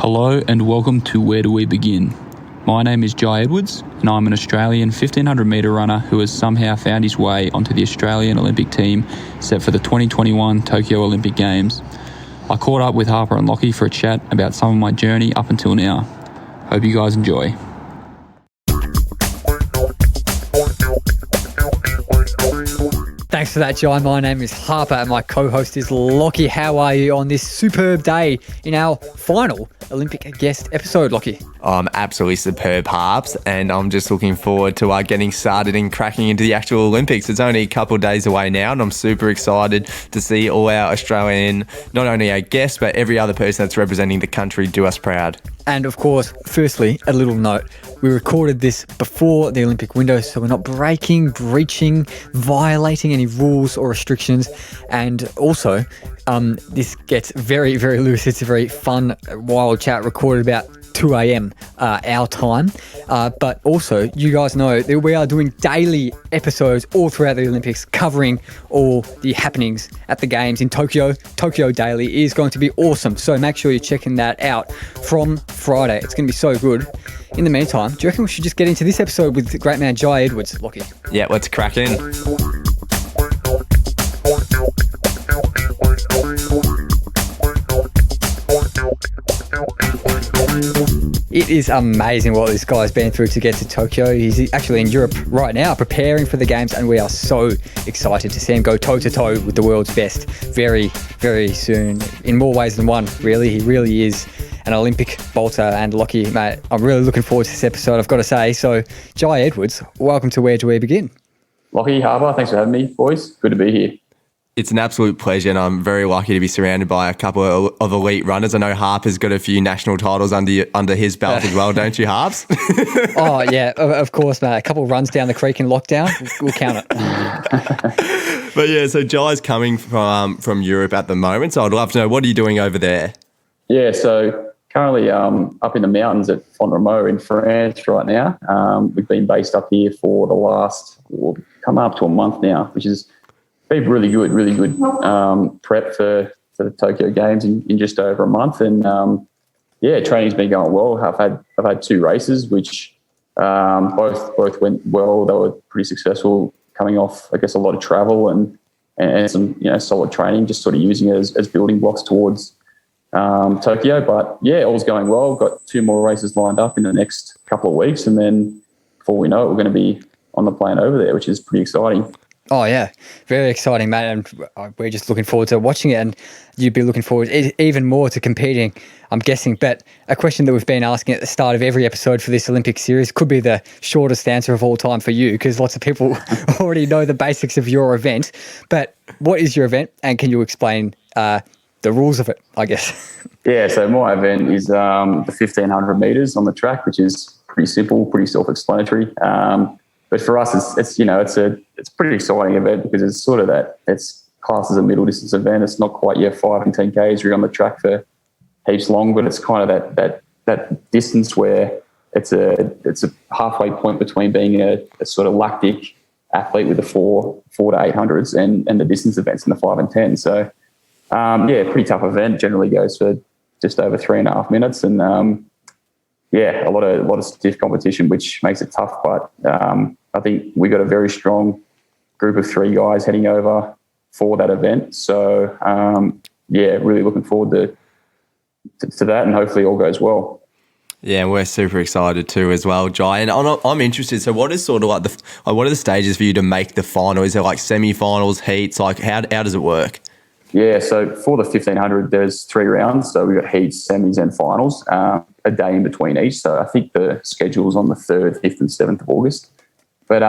Hello and welcome to Where Do We Begin? My name is Jye Edwards and I'm an Australian 1500 metre runner who has somehow found his way onto the Australian Olympic team set for the 2021 Tokyo Olympic Games. I caught up with Harper and Lockie for a chat about some of my journey up until now. Hope you guys enjoy. Thanks for that, Jye. My name is Harper and my co-host is Lockie. How are you on this superb day in our final Olympic guest episode, Lockie? I'm absolutely superb, Harps, and I'm just looking forward to getting started and cracking into the actual Olympics. It's only a couple of days away now, and I'm super excited to see all our Australian, not only our guests, but every other person that's representing the country do us proud. And of course, firstly, a little note. We recorded this before the Olympic window, so we're not breaching, violating any rules or restrictions. And also, this gets very, very loose. It's a very fun, wild chat recorded about 2 a.m. Our time. But also, you guys know that we are doing daily episodes all throughout the Olympics, covering all the happenings at the Games in Tokyo. Tokyo Daily is going to be awesome. So make sure you're checking that out from Friday. It's going to be so good. In the meantime, do you reckon we should just get into this episode with the great man Jye Edwards, Lockie? Yeah, let's crack in. It is amazing what this guy's been through to get to Tokyo. He's actually in Europe right now preparing for the Games, and we are so excited to see him go toe-to-toe with the world's best very, very soon. In more ways than one, really. He really is an Olympic bolter. And Lockie, mate, I'm really looking forward to this episode, I've got to say. So, Jye Edwards, welcome to Where Do We Begin? Lockie, Harper, thanks for having me, boys. Good to be here. It's an absolute pleasure, and I'm very lucky to be surrounded by a couple of elite runners. I know Harper's got a few national titles under his belt as well, don't you, Harps? Oh, yeah, of course, mate. A couple of runs down the creek in lockdown, we'll count it. But yeah, so Jye's coming from Europe at the moment, so I'd love to know, what are you doing over there? Yeah, so currently up in the mountains at Font-Romeu in France right now. We've been based up here for the last, come up to a month now, which is been really good prep for the Tokyo Games in just over a month. And training's been going well. I've had 2 races, which both went well. They were pretty successful, coming off, I guess, a lot of travel and some solid training, just sort of using it as building blocks towards Tokyo. But yeah, all's going well. Got 2 more races lined up in the next couple of weeks, and then before we know it, we're going to be on the plane over there, which is pretty exciting. Oh, yeah. Very exciting, mate. And we're just looking forward to watching it, and you'd be looking forward even more to competing, I'm guessing. But a question that we've been asking at the start of every episode for this Olympic series could be the shortest answer of all time for you, because lots of people already know the basics of your event. But what is your event, and can you explain the rules of it, I guess? Yeah, so my event is the 1,500 metres on the track, which is pretty simple, pretty self-explanatory. But for us, it's a pretty exciting event, because it's sort of it's classed as a middle distance event. It's not quite your 5 and 10Ks. You're on the track for heaps long, but it's kind of that distance where it's a halfway point between being a sort of lactic athlete with the 4 to 800s and the distance events in the 5 and 10. So pretty tough event. Generally goes for just over 3.5 minutes, and a lot of stiff competition, which makes it tough. But I think we got a very strong group of 3 guys heading over for that event. So, really looking forward to that, and hopefully all goes well. Yeah, we're super excited too as well, Jye. And I'm interested. So, what is sort of like what are the stages for you to make the final? Is there like semi-finals, heats? Like how does it work? Yeah, so for the 1,500, there's 3 rounds. So we've got heats, semis, and finals. A day in between each. So I think the schedule's on the 3rd, 5th, and 7th of August. But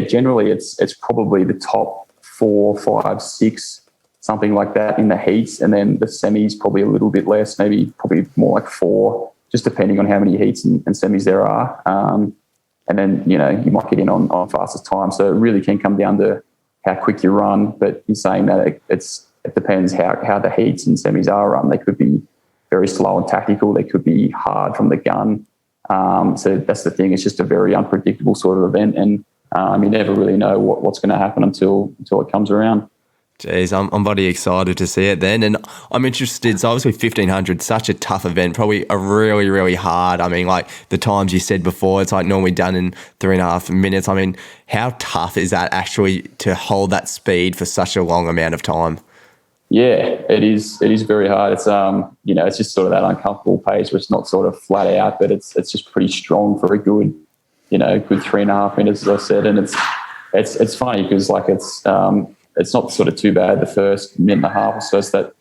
generally it's probably the top 4, 5, 6, something like that in the heats, and then the semis probably a little bit less, probably more like 4, just depending on how many heats and semis there are. And then you might get in on fastest time. So it really can come down to how quick you run. But in saying that, it depends how the heats and semis are run. They could be very slow and tactical. They could be hard from the gun. So that's the thing. It's just a very unpredictable sort of event, and you never really know what's going to happen until it comes around. Jeez, I'm bloody excited to see it then. And I'm interested, so obviously 1500, such a tough event, probably a really, really hard. I mean, like the times you said before, it's like normally done in 3.5 minutes. I mean, how tough is that actually to hold that speed for such a long amount of time? Yeah, it is. It is very hard. It's it's just sort of that uncomfortable pace where it's not sort of flat out, but it's just pretty strong for a good 3.5 minutes, as I said. And it's funny because like it's not sort of too bad the first minute and a half or so. It's that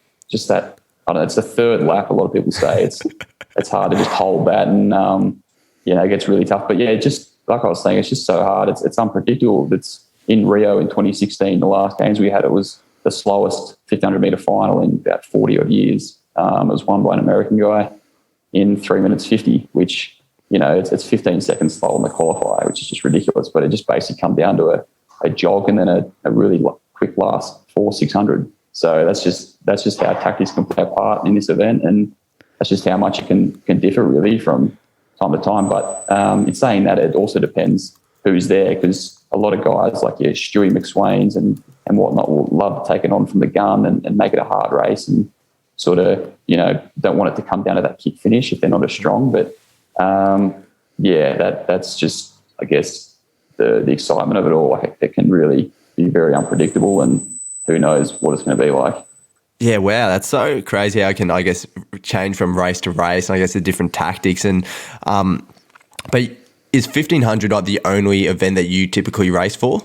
I don't know. It's the third lap. A lot of people say it's hard to just hold that, and it gets really tough. But yeah, just like I was saying, it's just so hard. It's unpredictable. It's in Rio in 2016. The last games we had, it was the slowest 1500 meter final in about 40 odd years. It was won by an American guy in 3 minutes 50, which it's 15 seconds slower than the qualifier, which is just ridiculous. But it just basically come down to a jog and then a really quick last 400-600. So that's just how tactics can play a part in this event, and that's just how much it can differ really from time to time. But in saying that, it also depends who's there, because a lot of guys like your Stewie McSwains and whatnot will love to take it on from the gun and make it a hard race, and sort of don't want it to come down to that kick finish if they're not as strong. But that's just, I guess, the excitement of it all. Like, it can really be very unpredictable, and who knows what it's going to be like. Yeah, wow, that's so crazy how it can, I guess, change from race to race, and I guess the different tactics. And but is 1500 like the only event that you typically race for?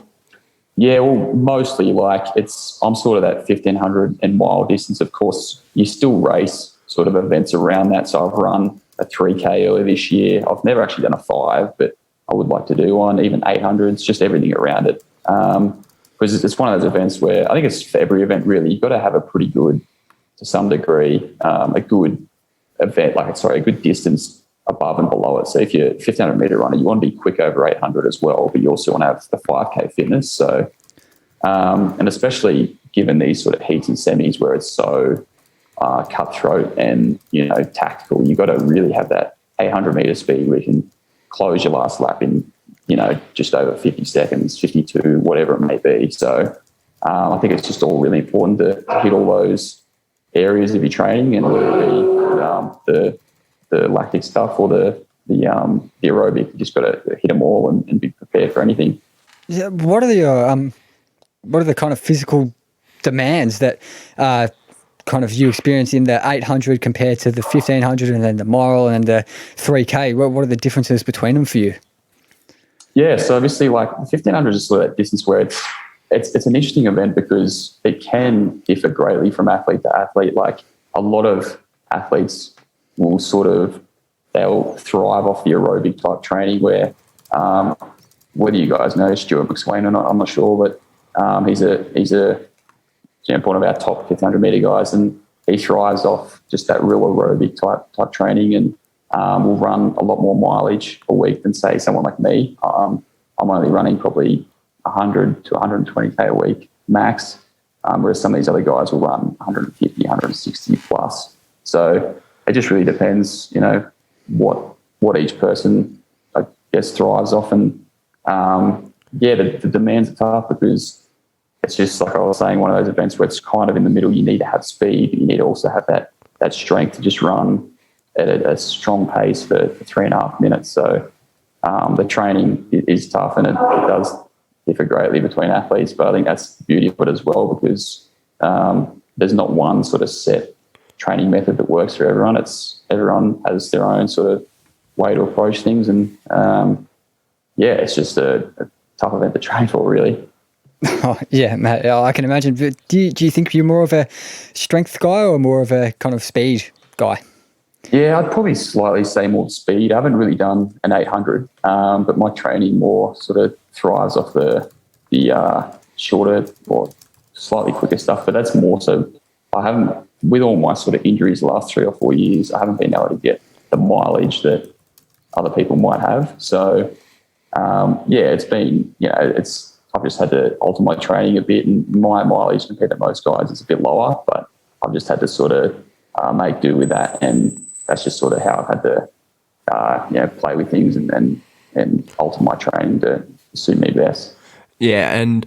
Yeah, well, mostly I'm sort of that 1500 and mile distance. Of course, you still race sort of events around that. So I've run a 3K earlier this year. I've never actually done a 5, but I would like to do one, even 800s, just everything around it. Because it's one of those events where I think it's for every event really, you've got to have a pretty good, to some degree, a good event, a good distance above and below it. So if you're a 1500 meter runner, you want to be quick over 800 as well, but you also want to have the 5K fitness. So, and especially given these sort of heats and semis where it's so cutthroat and, tactical, you've got to really have that 800 meter speed where you can close your last lap in, just over 50 seconds, 52, whatever it may be. So I think it's just all really important to hit all those areas of your training, and whether it be the lactic stuff or the aerobic, you just got to hit them all and be prepared for anything. Yeah, what are the kind of physical demands that kind of you experience in the 800 compared to the 1500 and then the mile and the 3K? What are the differences between them for you? Yeah, so obviously, the 1500 is sort of that distance where it's an interesting event because it can differ greatly from athlete to athlete. Like, a lot of athletes will they'll thrive off the aerobic type training where, whether you guys know Stuart McSwain or not, I'm not sure, but he's one of our top 1500 meter guys, and he thrives off just that real aerobic type training, and will run a lot more mileage a week than, say, someone like me. I'm only running probably 100 to 120K a week max, whereas some of these other guys will run 150, 160 plus. So it just really depends, what each person, I guess, thrives off. And the demands are tough because it's just, like I was saying, one of those events where it's kind of in the middle. You need to have speed, but you need to also have that strength to just run at a strong pace for 3.5 minutes. So the training is tough, and it does differ greatly between athletes, but I think that's the beauty of it as well, because there's not one sort of set training method that works for everyone. Everyone has their own sort of way to approach things, and it's just a tough event to train for, really. Oh, yeah, Matt, I can imagine. But do you think you're more of a strength guy or more of a kind of speed guy? Yeah, I'd probably slightly say more speed. I haven't really done an 800, but my training more sort of thrives off the shorter or slightly quicker stuff. But that's more so, I haven't, with all my sort of injuries the last 3 or 4 years, I haven't been able to get the mileage that other people might have. So, it's been, I've just had to alter my training a bit, and my mileage compared to most guys is a bit lower, but I've just had to sort of make do with that, and that's just sort of how I've had to play with things and alter my training to suit me best. Yeah, and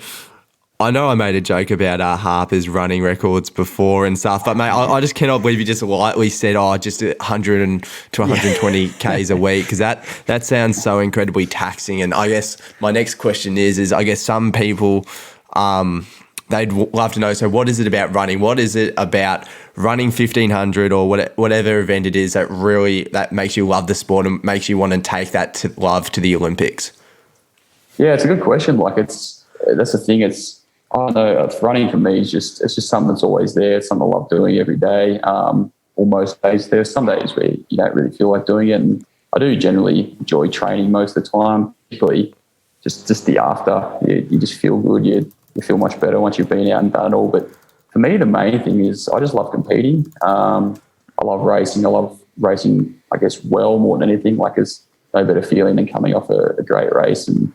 I know I made a joke about Harper's running records before and stuff, but mate, I just cannot believe you just lightly said, just 100 to 120 Ks a week, because that sounds so incredibly taxing. And I guess my next question is I guess some people, they'd love to know, so what is it about running? What is it about running 1500 or whatever event it is that makes you love the sport and makes you want to take that love to the Olympics? Yeah, it's a good question. Like that's the thing. I don't know. Running for me it's just something that's always there. It's something I love doing every day. Or most days. There's some days where you don't really feel like doing it, and I do generally enjoy training most of the time. Particularly just the after. You just feel good. You feel much better once you've been out and done it all. But for me, the main thing is I just love competing. I love racing. I love racing, I guess, well more than anything. Like there's no better feeling than coming off a great race and.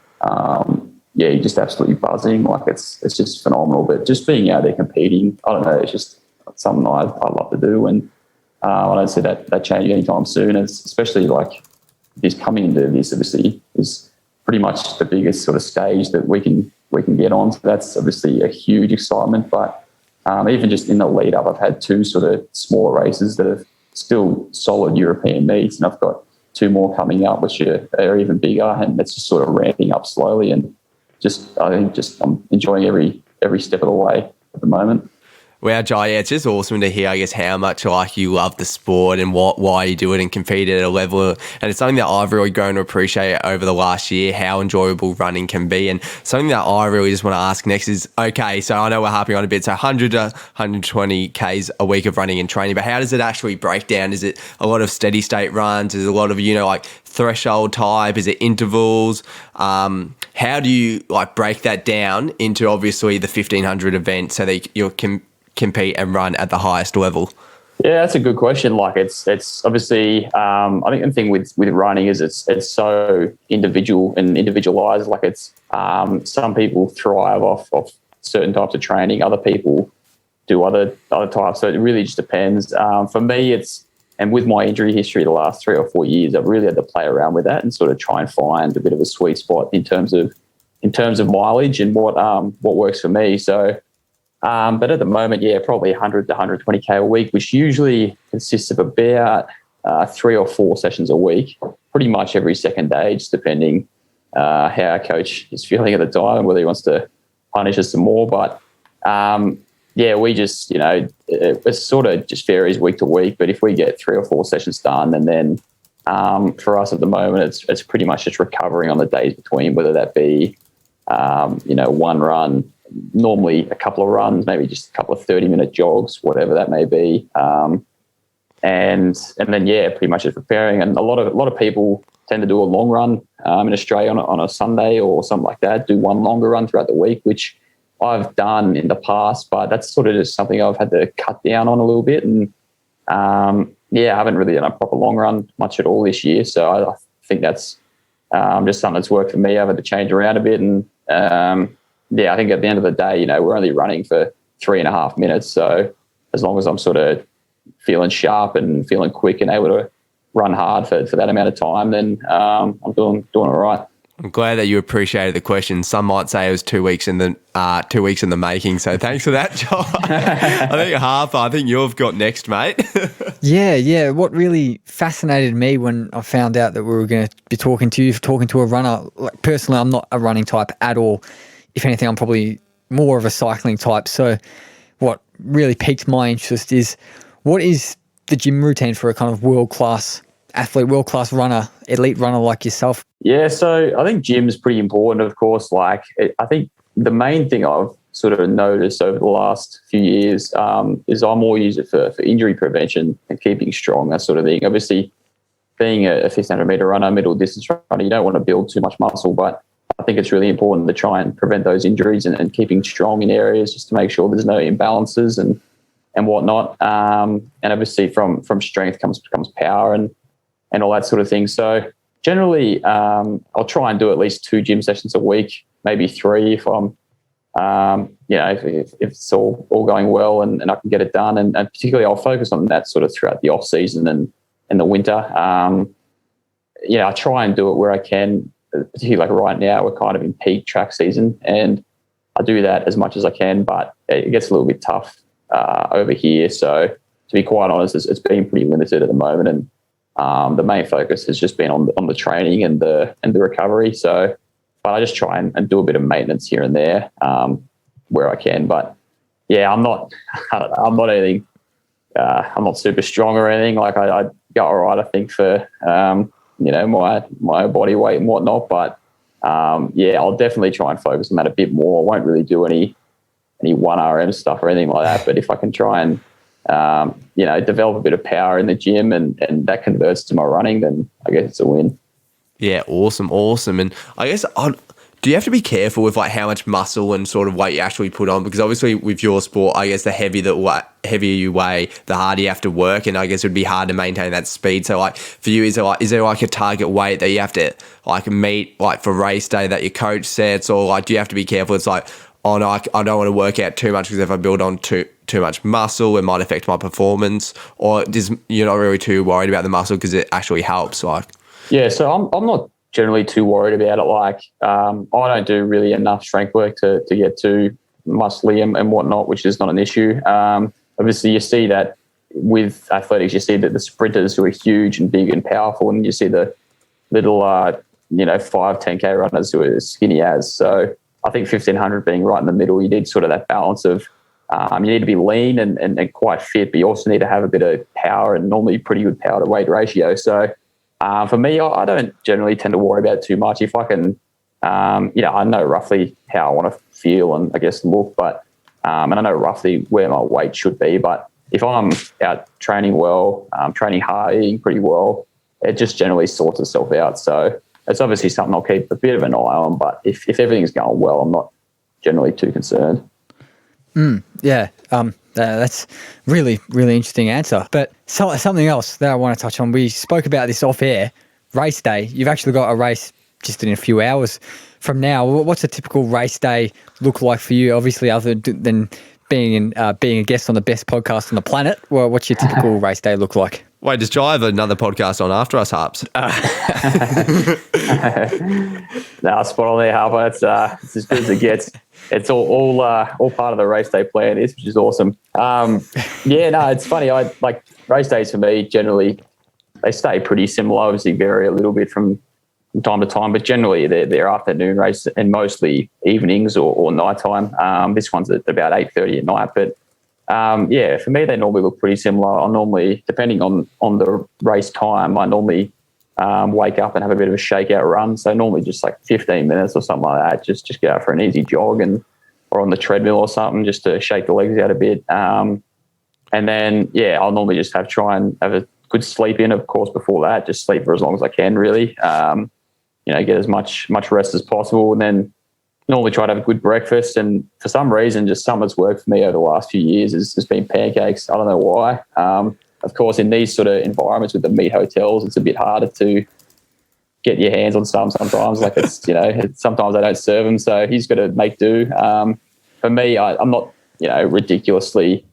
You're just absolutely buzzing. Like it's just phenomenal. But just being out there competing, I don't know, it's just something I love to do. And I don't see that changing anytime soon. Especially like this coming into this, obviously, is pretty much the biggest sort of stage that we can get on. So that's obviously a huge excitement. But even just in the lead up, I've had 2 sort of smaller races that are still solid European meets, and I've got 2 more coming up, which are even bigger, and it's just sort of ramping up slowly. And I think I'm enjoying every step of the way at the moment. Wow, Jye, it's just awesome to hear, I guess, how much like you love the sport and why you do it and compete at a level. And it's something that I've really grown to appreciate over the last year, how enjoyable running can be. And something that I really just want to ask next is, okay, so I know we're harping on a bit, so 100 to 120 Ks a week of running and training, but how does it actually break down? Is it a lot of steady state runs? Is it a lot of, like threshold type? Is it intervals? How do you like break that down into obviously the 1500 event so that you can compete and run at the highest level? Yeah, that's a good question. Like it's obviously I think the thing with running is it's so individual and individualized. Like it's some people thrive off certain types of training, other people do other types. So it really just depends. For me, and with my injury history the last 3 or 4 years, I've really had to play around with that and sort of try and find a bit of a sweet spot in terms of mileage and what works for me. So. But at the moment, probably 100 to 120K a week, which usually consists of about 3 or 4 sessions a week, pretty much every second day, just depending how our coach is feeling at the time and whether he wants to punish us some more. But, we just, it sort of just varies week to week. But if we get 3 or 4 sessions done, and then for us at the moment, it's pretty much just recovering on the days between, whether that be, one run, normally a couple of runs, maybe just a couple of 30-minute jogs, whatever that may be, and then pretty much just preparing. And a lot of people tend to do a long run in Australia on a Sunday or something like that. Do one longer run throughout the week, which I've done in the past, but that's sort of just something I've had to cut down on a little bit. And I haven't really done a proper long run much at all this year, so I think that's just something that's worked for me. I've had to change around a bit, and I think at the end of the day, we're only running for 3.5 minutes. So as long as I'm sort of feeling sharp and feeling quick and able to run hard for that amount of time, then I'm doing all right. I'm glad that you appreciated the question. Some might say it was 2 weeks in the making. So thanks for that, John. I think you've got next, mate. Yeah. What really fascinated me when I found out that we were going to be talking to a runner, like personally, I'm not a running type at all. If anything, I'm probably more of a cycling type. So what really piqued my interest is, what is the gym routine for a kind of world-class athlete, world-class runner, elite runner like yourself? Yeah, so I think gym is pretty important, of course. I think the main thing I've sort of noticed over the last few years is I more use it for injury prevention and keeping strong, that sort of thing. Obviously, being a 1500-meter runner, middle distance runner, you don't want to build too much muscle, but I think it's really important to try and prevent those injuries and keeping strong in areas just to make sure there's no imbalances and whatnot. And obviously from strength comes power and all that sort of thing. So generally, I'll try and do at least 2 gym sessions a week, maybe 3 if I'm, if it's all going well and I can get it done. And particularly I'll focus on that sort of throughout the off season and in the winter. I try and do it where I can. Particularly like right now, we're kind of in peak track season, and I do that as much as I can, but it gets a little bit tough over here. So to be quite honest, it's been pretty limited at the moment, and the main focus has just been on the training and the recovery. So, but I just try and do a bit of maintenance here and there where I can. But yeah, I'm not anything. I'm not super strong or anything. Like I go all right, I think, for my body weight and whatnot. But I'll definitely try and focus on that a bit more. I won't really do any 1RM stuff or anything like that. But if I can try and develop a bit of power in the gym and that converts to my running, then I guess it's a win. Yeah, awesome. And I guess do you have to be careful with like how much muscle and sort of weight you actually put on? Because obviously with your sport, I guess the heavier you weigh, the harder you have to work, and I guess it would be hard to maintain that speed. So like for you, is there like a target weight that you have to like meet like for race day that your coach sets, or like do you have to be careful? It's like, oh no, I don't want to work out too much because if I build on too much muscle, it might affect my performance, or you're not really too worried about the muscle because it actually helps. Like, yeah, so I'm not generally too worried about it. Like, I don't do really enough strength work to get too muscly and whatnot, which is not an issue. Obviously, you see that with athletics, you see that the sprinters who are huge and big and powerful, and you see the little 5, 10K runners who are skinny as. So I think 1500 being right in the middle, you need sort of that balance of you need to be lean and quite fit, but you also need to have a bit of power, and normally pretty good power to weight ratio. So for me, I don't generally tend to worry about it too much. If I can, I know roughly how I want to feel and I guess look, but and I know roughly where my weight should be. But if I'm out training well, training hard, eating pretty well, it just generally sorts itself out. So it's obviously something I'll keep a bit of an eye on. But if everything's going well, I'm not generally too concerned. That's really, really interesting answer. But something else that I want to touch on, we spoke about this off air, race day. You've actually got a race just in a few hours from now. What's a typical race day look like for you? Obviously, other than being a guest on the best podcast on the planet, what's your typical race day look like? Wait, does Jye have another podcast on after us, Harps? No, spot on there, Harper. It's as good as it gets. It's all part of the race day plan, which is awesome. It's funny. I like race days for me. Generally, they stay pretty similar. Obviously, vary a little bit from time to time, but generally they're afternoon race and mostly evenings or nighttime. This one's at about 8:30 at night, but for me they normally look pretty similar. I normally, depending on the race time, I normally wake up and have a bit of a shakeout run. So normally just like 15 minutes or something like that. Just go out for an easy jog or on the treadmill or something just to shake the legs out a bit. And then I'll normally just try and have a good sleep in, of course, before that. Just sleep for as long as I can, really. Get as much rest as possible, and then normally try to have a good breakfast. And for some reason, just something that's worked for me over the last few years has been pancakes. I don't know why. Of course, in these sort of environments with the meat hotels, it's a bit harder to get your hands on sometimes. Like sometimes they don't serve them, so he's got to make do. For me, I'm not ridiculously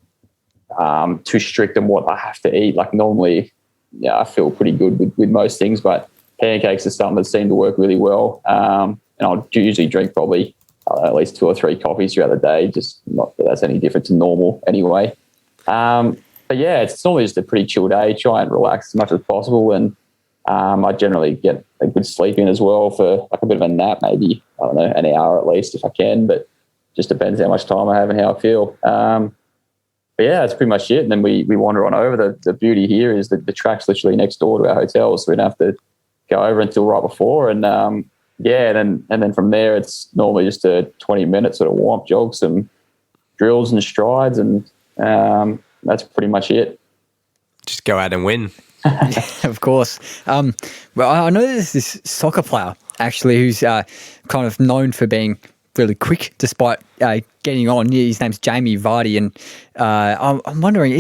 too strict on what I have to eat. Like normally, I feel pretty good with most things, but pancakes is something that seemed to work really well. And I'll usually drink probably at least 2 or 3 coffees throughout the day, just not that that's any different to normal anyway. But it's normally just a pretty chill day. Try and relax as much as possible, and I generally get a good sleep in as well for like a bit of a nap, maybe, I don't know, an hour at least if I can, but just depends how much time I have and how I feel. That's pretty much it. And then we wander on over. The beauty here is that the track's literally next door to our hotel, so we don't have to go over until right before. And then from there, it's normally just a 20-minute sort of warm-up jog, some drills and strides, and that's pretty much it. Just go out and win. Of course. Well, I know there's this soccer player actually who's kind of known for being really quick despite getting on. His name's Jamie Vardy, and I'm wondering,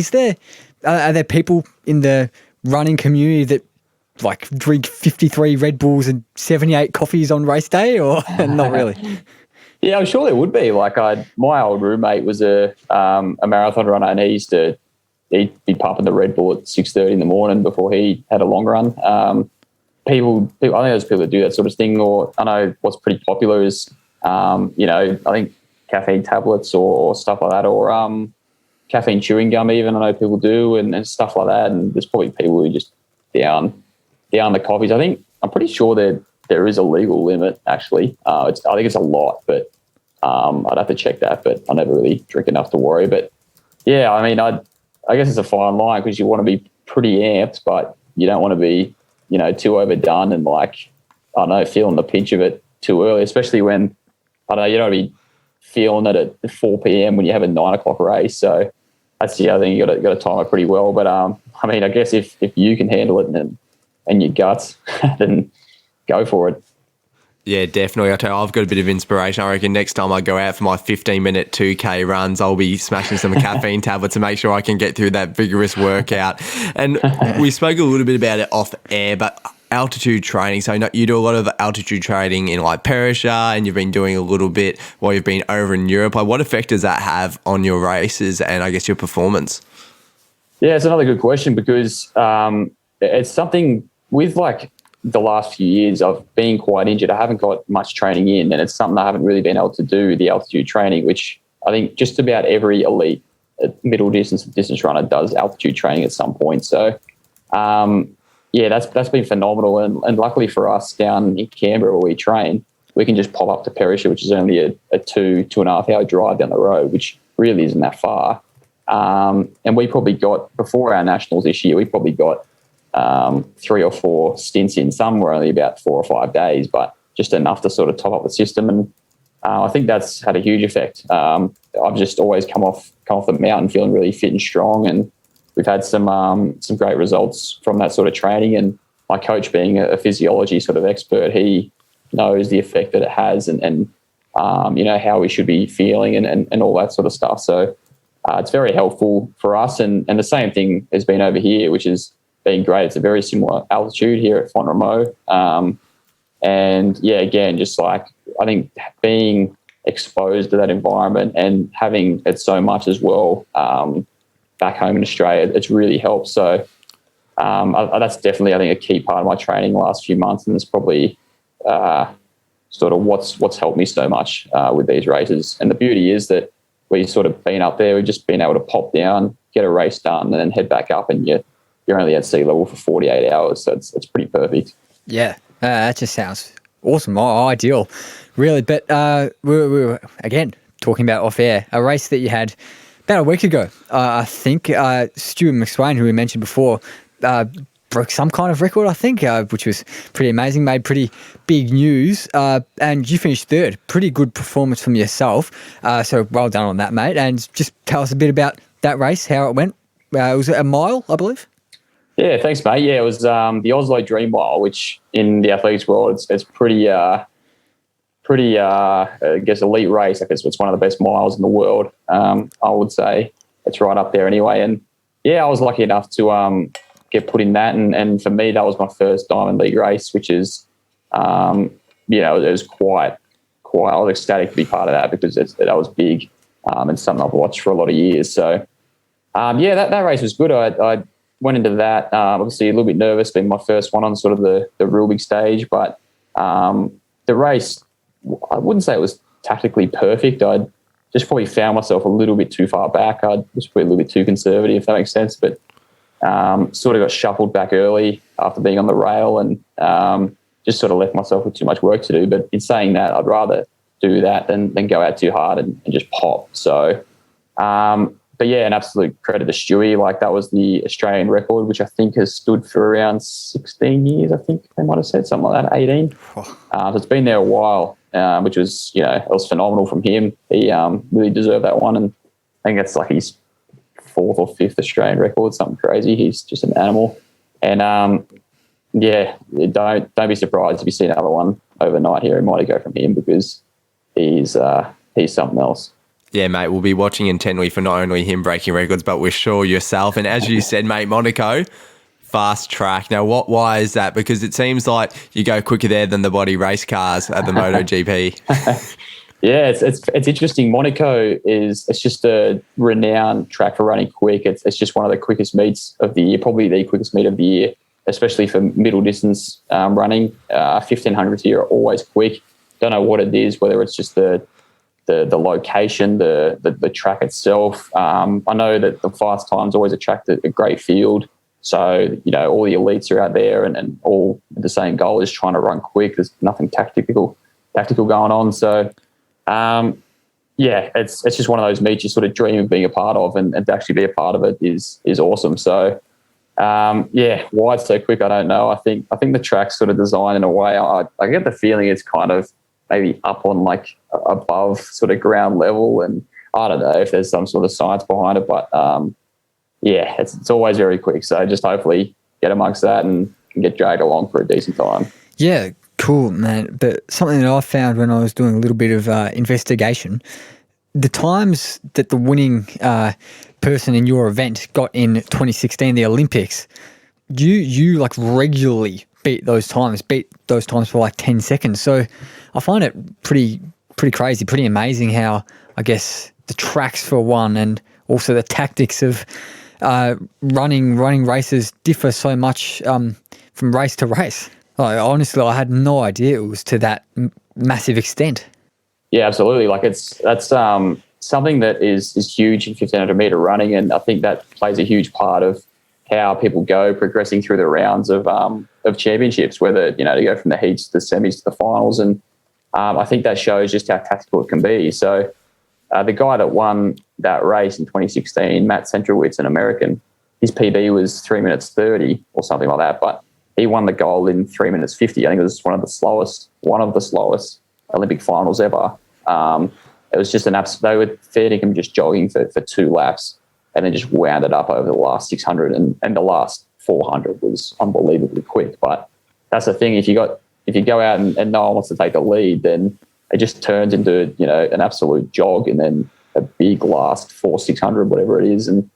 are there people in the running community that like drink 53 Red Bulls and 78 coffees on race day, or not really? Yeah, I'm sure there would be. Like my old roommate was a marathon runner, and he'd be pumping the Red Bull at 6:30 in the morning before he had a long run. People, I think there's people that do that sort of thing. Or I know what's pretty popular is, I think caffeine tablets or stuff like that, or caffeine chewing gum even. I know people do, and stuff like that. And there's probably people who just down the coffees. I'm pretty sure that there is a legal limit, actually. I think it's a lot, but I'd have to check that. But I never really drink enough to worry. But yeah, I mean, I guess it's a fine line because you want to be pretty amped, but you don't want to be, too overdone and like, I don't know, feeling the pinch of it too early, especially when, I don't know, you don't want to be feeling it at 4 p.m. when you have a 9 o'clock race. So that's the other thing, you got to time it pretty well. But I mean, I guess if you can handle it and your guts, then go for it. Yeah, definitely. I tell you, I've got a bit of inspiration. I reckon next time I go out for my 15-minute 2K runs, I'll be smashing some caffeine tablets to make sure I can get through that vigorous workout. And we spoke a little bit about it off air, but altitude training. So you do a lot of altitude training in like Perisher, and you've been doing a little bit while you've been over in Europe. Like, what effect does that have on your races and I guess your performance? Yeah, it's another good question because it's something with like the last few years I've been quite injured. I haven't got much training in, and it's something I haven't really been able to do, the altitude training, which I think just about every elite middle distance runner does altitude training at some point. So yeah, that's been phenomenal. And luckily for us down in Canberra where we train, we can just pop up to Perisher, which is only a 2.5 hour drive down the road, which really isn't that far. And we probably got, before our nationals this year, we probably got 3 or 4 stints in. Some were only about 4 or 5 days, but just enough to sort of top up the system. And I think that's had a huge effect. I've just always come off the mountain feeling really fit and strong, and we've had some great results from that sort of training. And my coach, being a physiology sort of expert, he knows the effect that it has, and how we should be feeling and all that sort of stuff. So it's very helpful for us. And the same thing has been over here, which is been great. It's a very similar altitude here at Font Romeu. And yeah, again, just like, I think being exposed to that environment and having it so much as well back home in Australia, it's really helped. So that's definitely, I think, a key part of my training the last few months, and it's probably sort of what's helped me so much with these races. And the beauty is that we've sort of been up there, we've just been able to pop down, get a race done, and then head back up, and you're only at sea level for 48 hours, so it's pretty perfect. Yeah, that just sounds awesome, ideal, really. But we were, again, talking about off-air, a race that you had about a week ago. I think Stuart McSwain, who we mentioned before, broke some kind of record, I think, which was pretty amazing, made pretty big news. And you finished third. Pretty good performance from yourself. So well done on that, mate. And just tell us a bit about that race, how it went. Was it a mile, I believe? Yeah, thanks, mate. Yeah, it was the Oslo Dream Mile, which in the athletics world, it's pretty, I guess, elite race. I guess it's one of the best miles in the world. I would say it's right up there anyway. And yeah, I was lucky enough to get put in that. And for me, that was my first Diamond League race, which is, it was quite. I was ecstatic to be part of that because that was big and something I've watched for a lot of years. So that race was good. I went into that, obviously a little bit nervous, being my first one on sort of the real big stage, but the race, I wouldn't say it was tactically perfect. I just probably found myself a little bit too far back. I was probably a little bit too conservative, if that makes sense, but sort of got shuffled back early after being on the rail, and just sort of left myself with too much work to do. But in saying that, I'd rather do that than go out too hard and just pop. So but yeah, an absolute credit to Stewie. Like, that was the Australian record, which I think has stood for around 16 years, I think they might have said, something like that, 18. So it's been there a while, which was, it was phenomenal from him. He really deserved that one. And I think it's like his 4th or 5th Australian record, something crazy. He's just an animal. And don't be surprised if you see another one overnight here. It might go from him because he's something else. Yeah, mate, we'll be watching intently for not only him breaking records, but we're sure yourself. And as you said, mate, Monaco, fast track. Now, why is that? Because it seems like you go quicker there than the bloody race cars at the MotoGP. Yeah, it's interesting. Monaco it's just a renowned track for running quick. It's just one of the quickest meets of the year, probably the quickest meet of the year, especially for middle distance running. 1500s here are always quick. Don't know what it is, whether it's just the the location, the track itself. I know that the fast times always attract a great field. So, all the elites are out there and all the same goal is trying to run quick. There's nothing tactical going on. So, it's just one of those meets you sort of dream of being a part of, and to actually be a part of it is awesome. So, why it's so quick, I don't know. I think the track's sort of designed in a way. I get the feeling it's kind of maybe up on like above sort of ground level, and I don't know if there's some sort of science behind it, but it's always very quick. So just hopefully get amongst that and get dragged along for a decent time. Yeah, cool, man. But something that I found when I was doing a little bit of investigation, the times that the winning person in your event got in 2016, the Olympics, you like regularly beat those times for like 10 seconds. So I find it pretty crazy, pretty amazing how, I guess, the tracks for one and also the tactics of running races differ so much from race to race. Honestly, I had no idea it was to that massive extent. Yeah, absolutely. Like that's something that is huge in 1500 meter running, and I think that plays a huge part of how people go progressing through the rounds of championships, whether to go from the heats to the semis to the finals, and I think that shows just how tactical it can be. So the guy that won that race in 2016, Matt Centrowitz, an American, his PB was 3 minutes 30 or something like that, but he won the gold in 3 minutes 50. I think it was one of the slowest Olympic finals ever. It was just they were feeding him just jogging for 2 laps, and then just wound it up over the last 600, and the last 400 was unbelievably quick. But that's the thing, if you go out and no one wants to take the lead, then it just turns into an absolute jog, and then a big last 600, whatever it is, and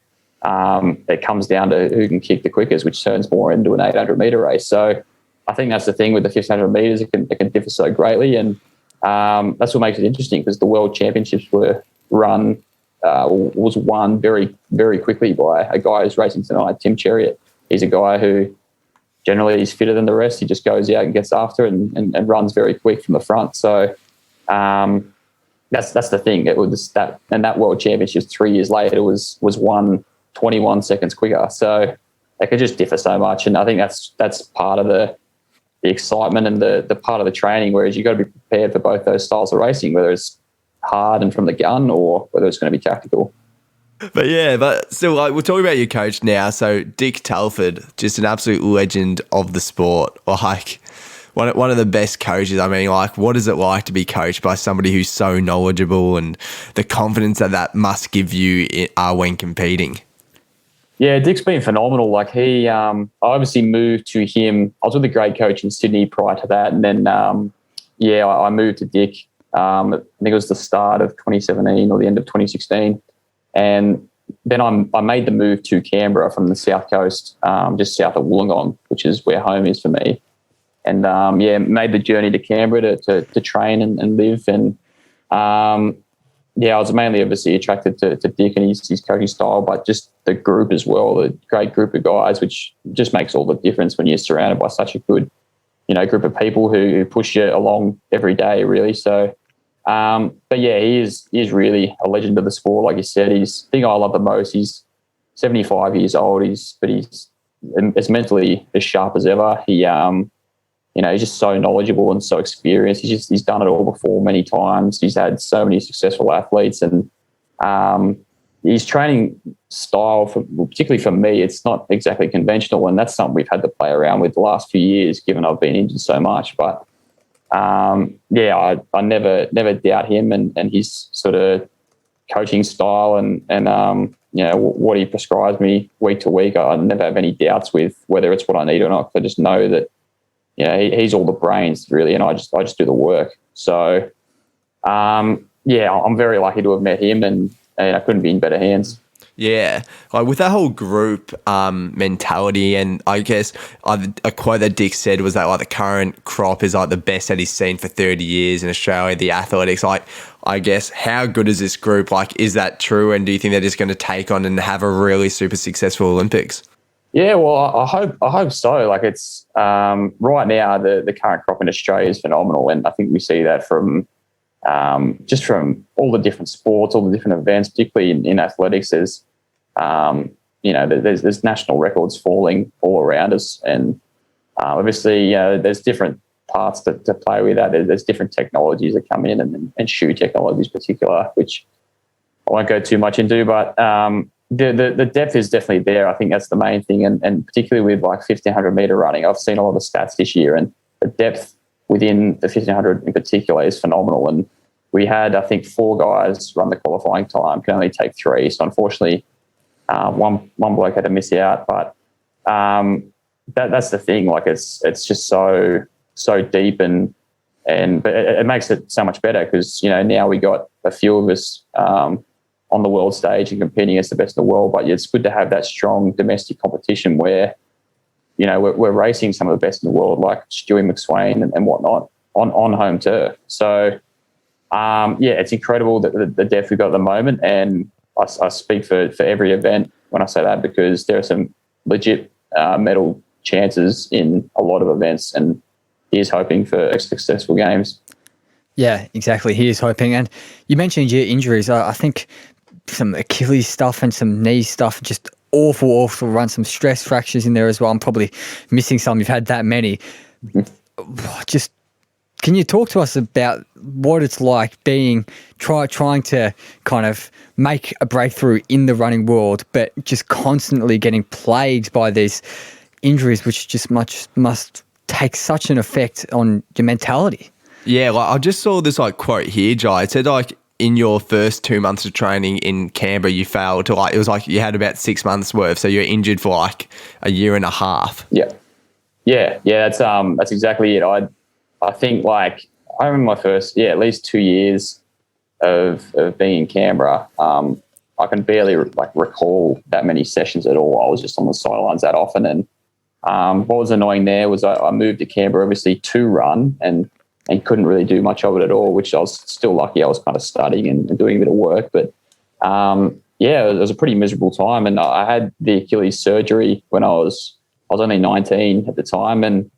it comes down to who can kick the quickest, which turns more into an 800 meter race. So I think that's the thing with the 1500 meters, it can differ so greatly, and that's what makes it interesting, because the World Championships were was won very, very quickly by a guy who's racing tonight, Tim Chariot. He's a guy who generally is fitter than the rest. He just goes out and gets after it and runs very quick from the front. So that's the thing. It was that, and that World Championships 3 years later was won 21 seconds quicker. So it could just differ so much, and I think that's part of the excitement and the part of the training. Whereas you've got to be prepared for both those styles of racing, whether it's hard and from the gun, or whether it's going to be tactical. But still, like, we're talking about your coach now. So Dick Telford, just an absolute legend of the sport. Like one of the best coaches. I mean, like, what is it like to be coached by somebody who's so knowledgeable, and the confidence that must give you when competing? Yeah, Dick's been phenomenal. Like I obviously moved to him. I was with a great coach in Sydney prior to that, and then I moved to Dick. I think it was the start of 2017 or the end of 2016, and then I made the move to Canberra from the south coast, just south of Wollongong, which is where home is for me, and made the journey to Canberra to train and live. And I was mainly obviously attracted to Dick and his coaching style, but just the group as well, the great group of guys, which just makes all the difference when you're surrounded by such a good, group of people who push you along every day, really. So, he is really a legend of the sport. Like you said, the thing I love the most, he's 75 years old, but he's as mentally as sharp as ever. He's just so knowledgeable and so experienced. He's done it all before many times. He's had so many successful athletes, and his training style, particularly for me, it's not exactly conventional, and that's something we've had to play around with the last few years, given I've been injured so much. But I never doubt him and his sort of coaching style and what he prescribes me week to week. I never have any doubts with whether it's what I need or not. I just know that he's all the brains, really, and I just do the work. So I'm very lucky to have met him, and I couldn't be in better hands. Yeah, like with that whole group mentality, and I guess a quote that Dick said was that like the current crop is like the best that he's seen for 30 years in Australia, the athletics. Like, I guess, how good is this group? Like, is that true? And do you think they're just going to take on and have a really super successful Olympics? Yeah, well, I hope so. Like, it's right now the current crop in Australia is phenomenal, and I think we see that from just from all the different sports, all the different events, particularly in athletics, there's national records falling all around us. And obviously, there's different parts to play with that. There's different technologies that come in, and shoe technologies in particular, which I won't go too much into, but the depth is definitely there. I think that's the main thing, and particularly with like 1500 meter running, I've seen a lot of stats this year, and the depth within the 1500 in particular is phenomenal. And we had, I think, 4 guys run the qualifying time, can only take 3. So unfortunately, one bloke had to miss out. But that's the thing. Like it's just so deep, but it makes it so much better because now we got a few of us on the world stage and competing against the best in the world. But it's good to have that strong domestic competition where we're racing some of the best in the world, like Stewie McSwain and whatnot, on home turf. So, it's incredible the depth we've got at the moment. And I speak for every event when I say that, because there are some legit medal chances in a lot of events, and he is hoping for successful games. Yeah, exactly. He is hoping. And you mentioned your injuries. I think some Achilles stuff and some knee stuff, just awful run, some stress fractures in there as well. I'm probably missing some. You've had that many. Just can you talk to us about what it's like being trying to kind of make a breakthrough in the running world, but just constantly getting plagued by these injuries, which just must take such an effect on your mentality? Yeah, I just saw this quote here, Jye. It said in your first 2 months of training in Canberra, you failed to it was like you had about 6 months worth, so you're injured for a year and a half. Yeah. That's exactly it. I think I remember my first at least 2 years of being in Canberra. I can barely recall that many sessions at all. I was just on the sidelines that often, and what was annoying there was I moved to Canberra obviously to run and couldn't really do much of it at all, which I was still lucky. I was kind of studying and doing a bit of work, but it was a pretty miserable time. And I had the Achilles surgery when I was only 19 at the time, and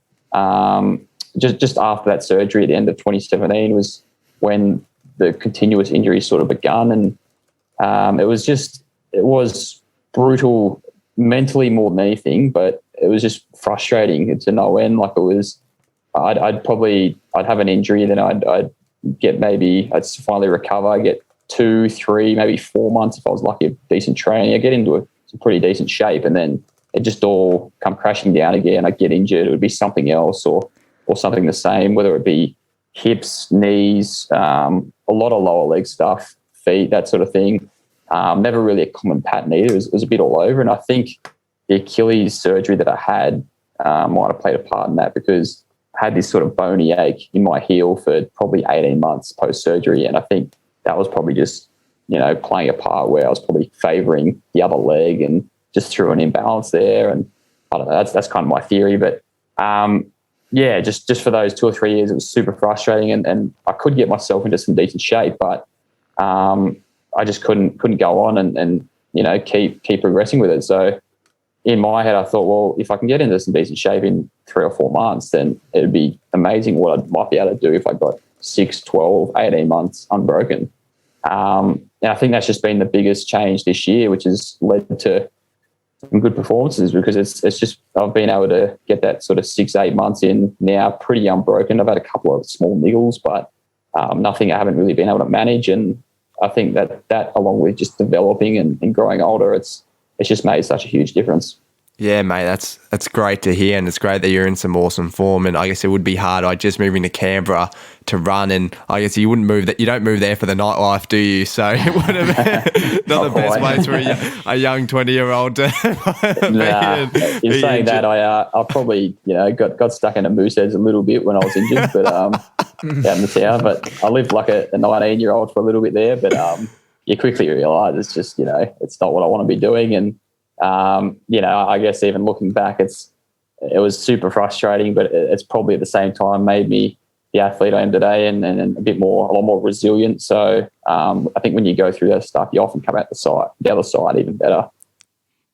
just after that surgery at the end of 2017 was when the continuous injuries sort of begun, and it was brutal mentally more than anything, but it was just frustrating to no end. I'd have an injury, then I'd get I'd finally recover. I get 2, 3, maybe 4 months if I was lucky of decent training. I get into some pretty decent shape, and then it just all come crashing down again. I get injured. It would be something else or something the same, whether it be hips, knees, a lot of lower leg stuff, feet, that sort of thing. Never really a common pattern either. It was a bit all over, and I think the Achilles surgery that I had might have played a part in that, because I had this sort of bony ache in my heel for probably 18 months post-surgery, and I think that was probably just, playing a part where I was probably favouring the other leg and just threw an imbalance there. And I don't know, that's kind of my theory. But, just for those 2 or 3 years, it was super frustrating, and I could get myself into some decent shape, but I just couldn't go on and keep progressing with it. So in my head, I thought, well, if I can get into some decent shape in 3 or 4 months, then it would be amazing what I might be able to do if I got 6, 12, 18 months unbroken. And I think that's just been the biggest change this year, which has led to some good performances, because it's just I've been able to get that sort of 6, 8 months in now pretty unbroken. I've had a couple of small niggles, but nothing I haven't really been able to manage. And I think that along with just developing and growing older, it's just made such a huge difference. Yeah, mate, that's great to hear, and it's great that you're in some awesome form. And I guess it would be hard. I just moving to Canberra to run, and I guess you don't move there for the nightlife, do you? So it would have been not the best place for a young 20-year-old to you're saying that I probably got stuck in a Mooseheads a little bit when I was injured, but out in the town. But I lived like a 19-year-old for a little bit there, but you quickly realise it's just it's not what I want to be doing. And I guess even looking back, it was super frustrating, but it's probably at the same time made me the athlete I am today, and a lot more resilient. So I think when you go through that stuff, you often come out the other side even better.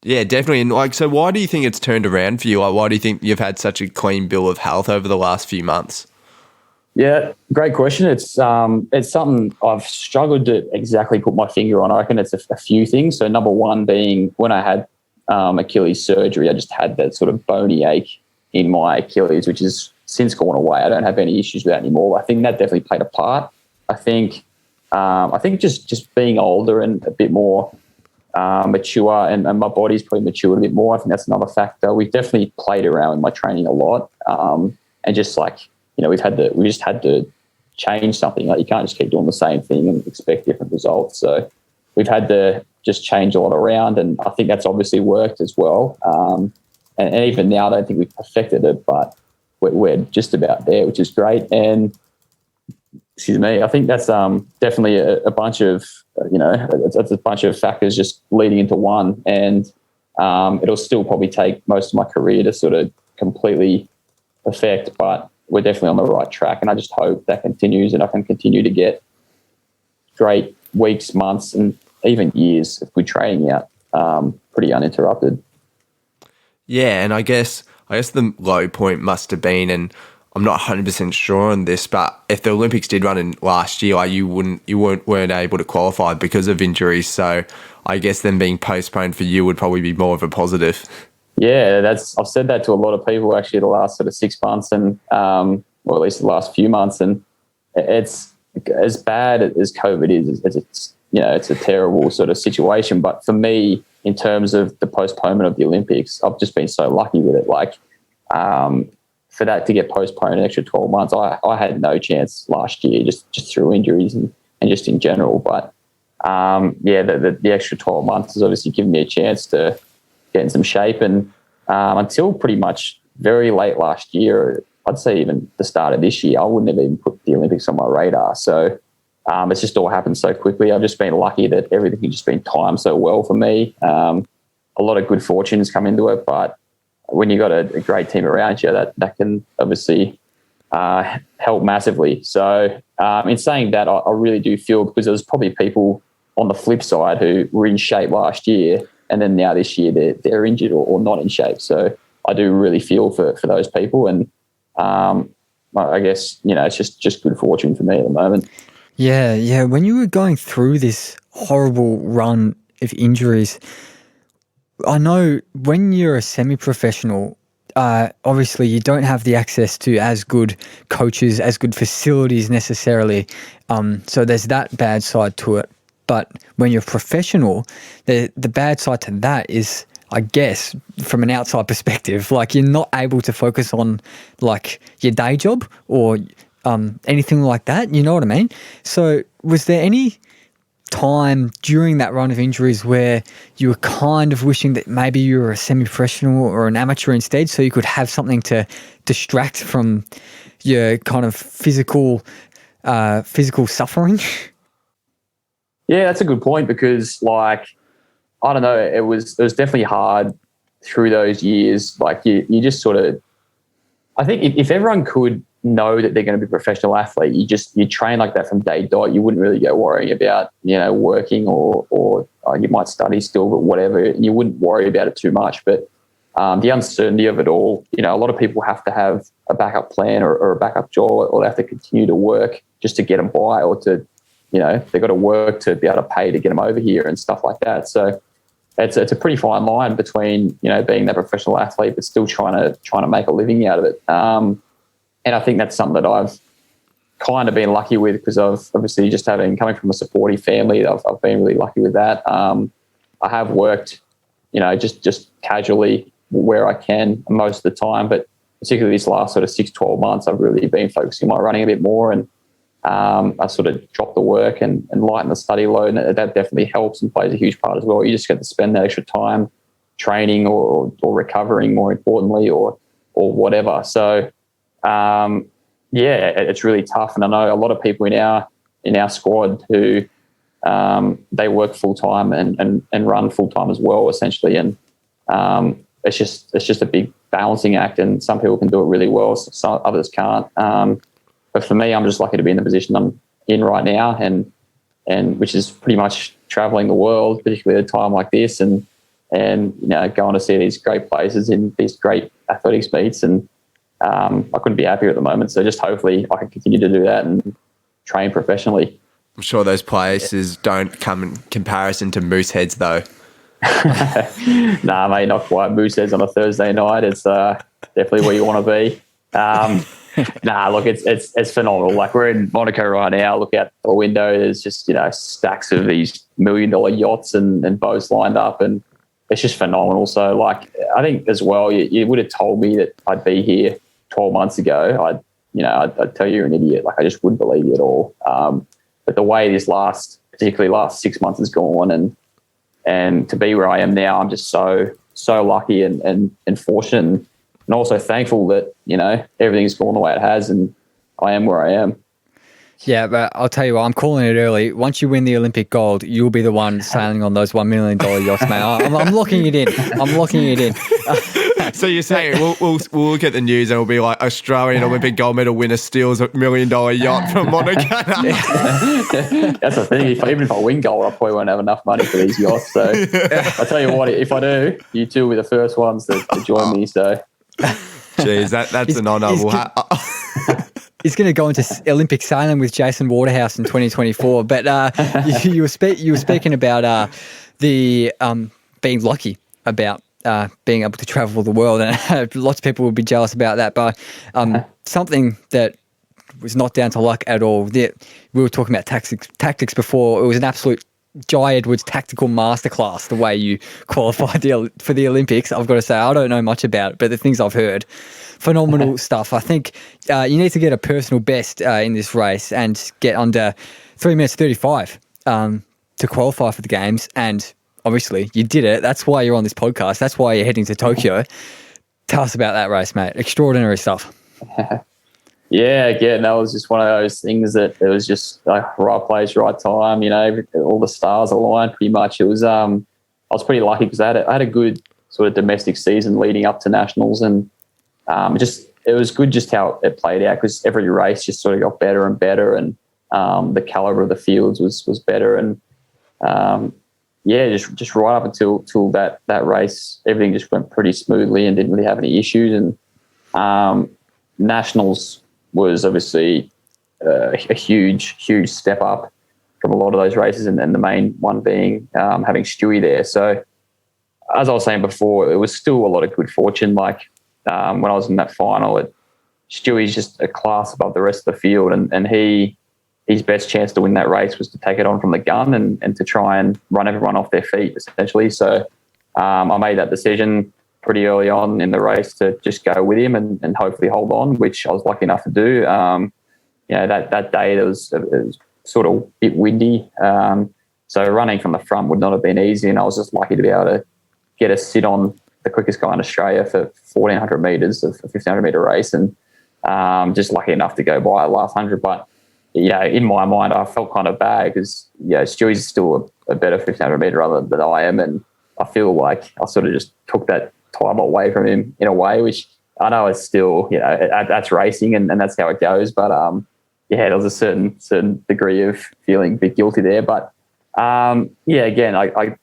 Yeah, definitely. And so why do you think it's turned around for you? Why do you think you've had such a clean bill of health over the last few months? Yeah, great question. It's something I've struggled to exactly put my finger on. I reckon it's a few things. So number one being when I had Achilles surgery, I just had that sort of bony ache in my Achilles, which has since gone away. I don't have any issues with that anymore. I think that definitely played a part. I think just being older and a bit more mature, and my body's probably matured a bit more. I think that's another factor. We've definitely played around with my training a lot, and just like, we just had to change something. Like, you can't just keep doing the same thing and expect different results. So we've had to just change a lot around, and I think that's obviously worked as well. And even now, I don't think we've perfected it, but we're just about there, which is great. And excuse me, I think that's definitely a bunch of it's a bunch of factors just leading into one, and it'll still probably take most of my career to sort of completely perfect, but we're definitely on the right track, and I just hope that continues and I can continue to get great weeks, months, and even years of good training out pretty uninterrupted. Yeah, and I guess the low point must have been, and I'm not 100% sure on this, but if the Olympics did run in last year, like, you weren't able to qualify because of injuries. So I guess them being postponed for you would probably be more of a positive. Yeah, I've said that to a lot of people actually the last sort of 6 months, and or at least the last few months, and it's as bad as COVID is. It's a terrible sort of situation. But for me, in terms of the postponement of the Olympics, I've just been so lucky with it. Like, for that to get postponed an extra 12 months, I had no chance last year just through injuries and just in general. But the extra 12 months has obviously given me a chance to get in some shape, and until pretty much very late last year, I'd say even the start of this year, I wouldn't have even put the Olympics on my radar. So it's just all happened so quickly. I've just been lucky that everything has just been timed so well for me. A lot of good fortunes come into it, but when you got a great team around you, that can obviously help massively. So in saying that, I really do feel, because there's probably people on the flip side who were in shape last year, and then now this year they're injured or not in shape. So I do really feel for those people, and I guess it's just good fortune for me at the moment. Yeah. When you were going through this horrible run of injuries, I know when you're a semi-professional, obviously you don't have the access to as good coaches, as good facilities necessarily. So there's that bad side to it. But when you're professional, the bad side to that is, I guess, from an outside perspective, like, you're not able to focus on like your day job or anything like that. You know what I mean? So was there any time during that run of injuries where you were kind of wishing that maybe you were a semi-professional or an amateur instead, so you could have something to distract from your kind of physical suffering? Yeah, that's a good point, because, like, I don't know, it was definitely hard through those years. Like, you just sort of, I think if everyone could know that they're going to be a professional athlete, you train like that from day dot. You wouldn't really go worrying about working or you might study still, but whatever. You wouldn't worry about it too much. But the uncertainty of it all, a lot of people have to have a backup plan or a backup job, or they have to continue to work just to get them by, or to they've got to work to be able to pay to get them over here and stuff like that. So it's a pretty fine line between being that professional athlete but still trying to make a living out of it. And I think that's something that I've kind of been lucky with, because I've obviously just coming from a supportive family, I've been really lucky with that. I have worked, just casually where I can most of the time, but particularly this last sort of 6-12 months, I've really been focusing on my running a bit more, and I sort of dropped the work and lightened the study load, and that definitely helps and plays a huge part as well. You just get to spend that extra time training or recovering, more importantly, or whatever. So it's really tough, and I know a lot of people in our squad who they work full time and run full time as well, essentially, and it's just a big balancing act, and some people can do it really well, some others can't. But for me, I'm just lucky to be in the position I'm in right now, and which is pretty much traveling the world, particularly at a time like this, and going to see these great places in these great athletics meets, and I couldn't be happier at the moment. So just hopefully I can continue to do that and train professionally. I'm sure those places don't come in comparison to Mooseheads, though. Nah, mate, not quite. Mooseheads on a Thursday night. It's definitely where you want to be. Nah, look, it's phenomenal. Like, we're in Monaco right now. Look out the window. There's just, stacks of these $1 million yachts and boats lined up, and it's just phenomenal. So, like, I think as well, you would have told me that I'd be here 12 months ago. I'd tell you you're an idiot. Like, I just wouldn't believe you at all. But the way this particularly last 6 months has gone, and to be where I am now, I'm just so lucky and fortunate, and also thankful that everything's gone the way it has, and I am where I am. Yeah, but I'll tell you what, I'm calling it early. Once you win the Olympic gold, you'll be the one sailing on those $1 million yachts, mate. I'm locking it in. I'm locking it in. So you're saying we'll look at the news and it'll be like Australian Olympic gold medal winner steals $1 million yacht from Monaco. That's the thing. Even if I win gold, I probably won't have enough money for these yachts. So I tell you what, if I do, you two will be the first ones to join me. So, jeez, that's an honour. He's going to go into Olympic sailing with Jason Waterhouse in 2024. But you were speaking about the being lucky about being able to travel the world, and lots of people would be jealous about that. But something that was not down to luck at all. We were talking about tactics before. It was an absolute Jye Edwards tactical masterclass, the way you qualified for the Olympics. I've got to say, I don't know much about it, but the things I've heard, phenomenal stuff. I think you need to get a personal best in this race and get under 3 minutes 35 to qualify for the games. And obviously you did it. That's why you're on this podcast. That's why you're heading to Tokyo. Tell us about that race, mate. Extraordinary stuff. Yeah, again, that was just one of those things that it was just like right place, right time. All the stars aligned pretty much. It was I was pretty lucky because I had a good sort of domestic season leading up to nationals, and it was good just how it played out, because every race just sort of got better and better, and the caliber of the fields was better, and just right up until that race, everything just went pretty smoothly and didn't really have any issues. And nationals was obviously a huge step up from a lot of those races, and the main one being having Stewie there. So as I was saying before, it was still a lot of good fortune. Like when I was in that final, Stewie's just a class above the rest of the field, and his best chance to win that race was to take it on from the gun and to try and run everyone off their feet, essentially. So I made that decision pretty early on in the race to just go with him and hopefully hold on, which I was lucky enough to do. That day it was sort of a bit windy, so running from the front would not have been easy, and I was just lucky to be able to get a sit on the quickest guy in Australia for 1,400 metres of a 1,500 metre race, and just lucky enough to go by the last 100. But in my mind, I felt kind of bad because Stewie's still a better 1,500 metre runner than I am, and I feel like I sort of just took that time away from him in a way, which I know is still, that's racing and that's how it goes. But there was a certain degree of feeling a bit guilty there. But again,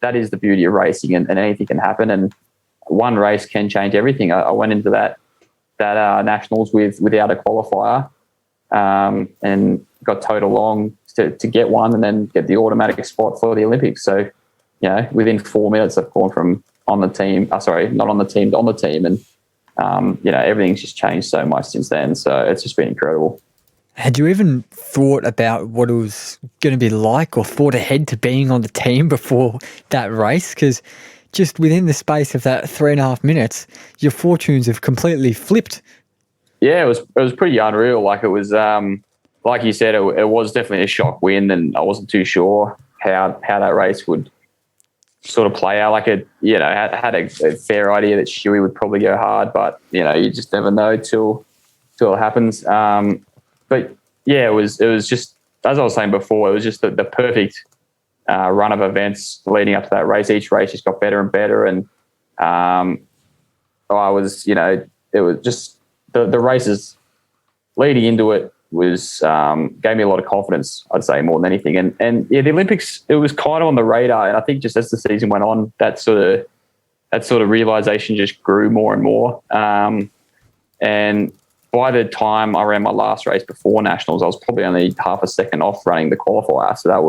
that is the beauty of racing, and anything can happen. And one race can change everything. I went into that nationals without a qualifier, and got towed along to get one, and then get the automatic spot for the Olympics. So within 4 minutes, I've gone from on the team, not on the team, to on the team. And, everything's just changed so much since then. So it's just been incredible. Had you even thought about what it was going to be like, or thought ahead to being on the team before that race? Because just within the space of that 3.5 minutes, your fortunes have completely flipped. Yeah, it was pretty unreal. Like, it was, like you said, it was definitely a shock win, and I wasn't too sure how that race would sort of play out. Like, it, had a fair idea that Stewie would probably go hard, but you just never know till it happens. But it was just, as I was saying before, it was just the perfect run of events leading up to that race. Each race just got better and better, and I was, it was just the races leading into it was gave me a lot of confidence, I'd say, more than anything. And the Olympics, it was kind of on the radar, and I think just as the season went on, that sort of realization just grew more and more. And by the time I ran my last race before nationals, I was probably only half a second off running the qualifier, so that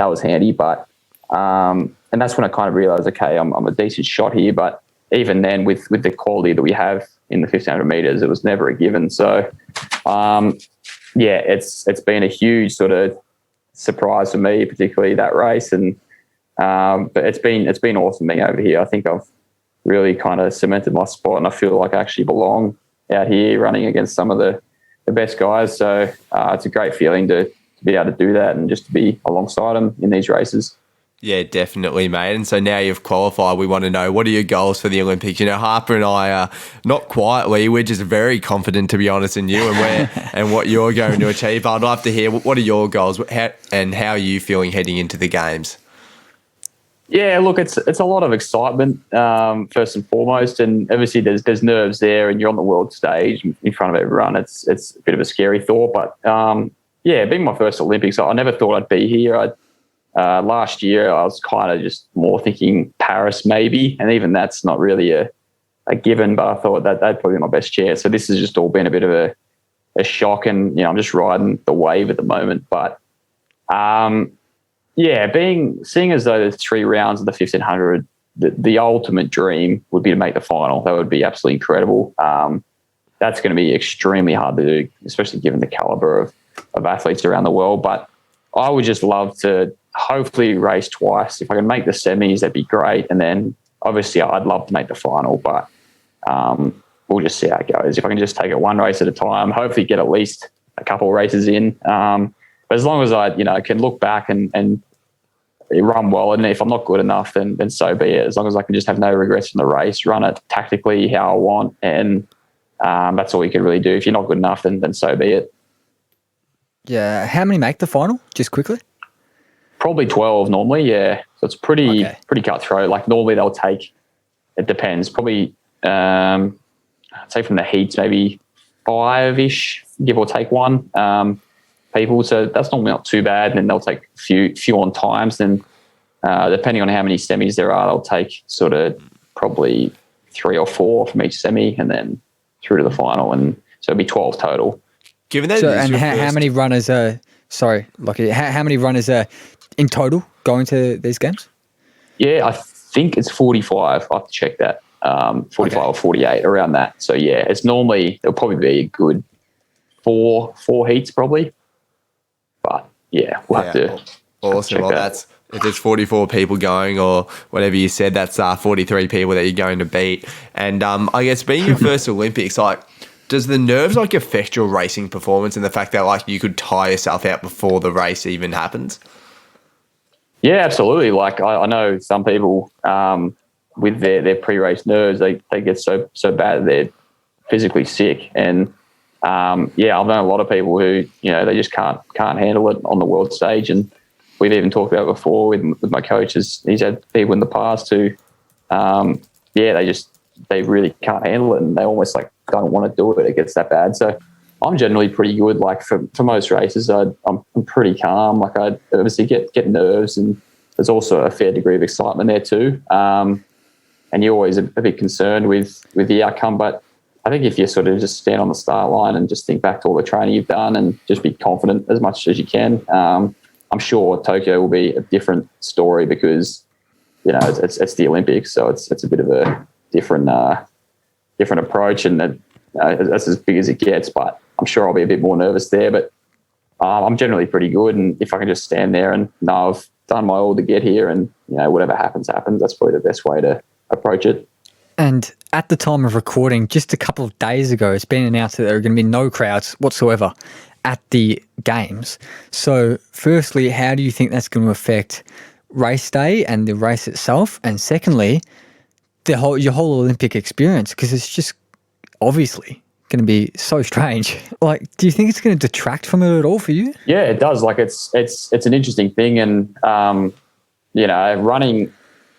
was handy. But and that's when I kind of realised, okay, I'm a decent shot here. But even then, with the quality that we have in the 1500 metres, it was never a given. So it's been a huge sort of surprise for me, particularly that race. And but it's been awesome being over here. I think I've really kind of cemented my spot, and I feel like I actually belong out here running against some of the best guys. So it's a great feeling to be able to do that and just to be alongside them in these races. Yeah, definitely, mate. And so now you've qualified, we want to know, what are your goals for the Olympics? You know, Harper and I are not quietly, we're just very confident, to be honest, in you and what you're going to achieve. I'd love to hear, what are your goals and how are you feeling heading into the Games? Yeah, look, it's a lot of excitement, first and foremost, and obviously there's nerves there, and you're on the world stage in front of everyone. It's a bit of a scary thought, but being my first Olympics, I never thought I'd be here. Last year, I was kind of just more thinking Paris maybe, and even that's not really a given, but I thought that'd probably be my best chance. So this has just all been a bit of a shock, and I'm just riding the wave at the moment. But seeing as though there's 3 rounds of the 1500, the ultimate dream would be to make the final. That would be absolutely incredible. That's going to be extremely hard to do, especially given the caliber of athletes around the world. But I would just love to hopefully race twice. If I can make the semis, that'd be great. And then obviously I'd love to make the final, but we'll just see how it goes. If I can just take it one race at a time, hopefully get at least a couple of races in. But as long as I, can look back and run well, and if I'm not good enough, then so be it. As long as I can just have no regrets in the race, run it tactically how I want, and that's all you can really do. If you're not good enough, then so be it. Yeah. How many make the final, just quickly? Probably 12 normally, yeah. So it's pretty cutthroat. Like normally they'll take, it depends, probably I'd say from the heats maybe 5-ish, give or take one. People, so that's normally not too bad. And then they'll take a few on times. Then depending on how many semis there are, they'll take sort of probably 3 or 4 from each semi, and then through to the final. And so it'll be 12 total. Given that, how many runners are? Sorry, Lockie. How many runners are in total going to these Games? Yeah, I think it's 45. I have to check that. 45 or 48, around that. So yeah, it's normally there'll probably be a good four heats probably. But yeah, we'll have to. Awesome. Well, that's, if there's 44 people going or whatever you said, that's 43 people that you're going to beat. And I guess being your first Olympics, does the nerves affect your racing performance and the fact that you could tire yourself out before the race even happens? Yeah, absolutely. I know some people with their pre-race nerves, they get so bad that they're physically sick. And I've known a lot of people who they just can't handle it on the world stage. And we've even talked about it before with my coaches. He's had people in the past who, they really can't handle it, and they almost don't want to do it. It gets that bad. So I'm generally pretty good. For most races, I'm pretty calm. I obviously get nerves, and there's also a fair degree of excitement there too. And you're always a bit concerned with the outcome. But I think if you sort of just stand on the start line and just think back to all the training you've done and just be confident as much as you can, I'm sure Tokyo will be a different story because it's the Olympics, so it's a bit of a different approach, and that's as big as it gets. But I'm sure I'll be a bit more nervous there. But I'm generally pretty good, and if I can just stand there and know I've done my all to get here, and whatever happens, that's probably the best way to approach it. And at the time of recording, just a couple of days ago, it's been announced that there are going to be no crowds whatsoever at the Games. So firstly, how do you think that's going to affect race day and the race itself? And secondly, your whole Olympic experience, because it's just obviously going to be so strange. Do you think it's going to detract from it at all for you? Yeah, it does. It's an interesting thing, and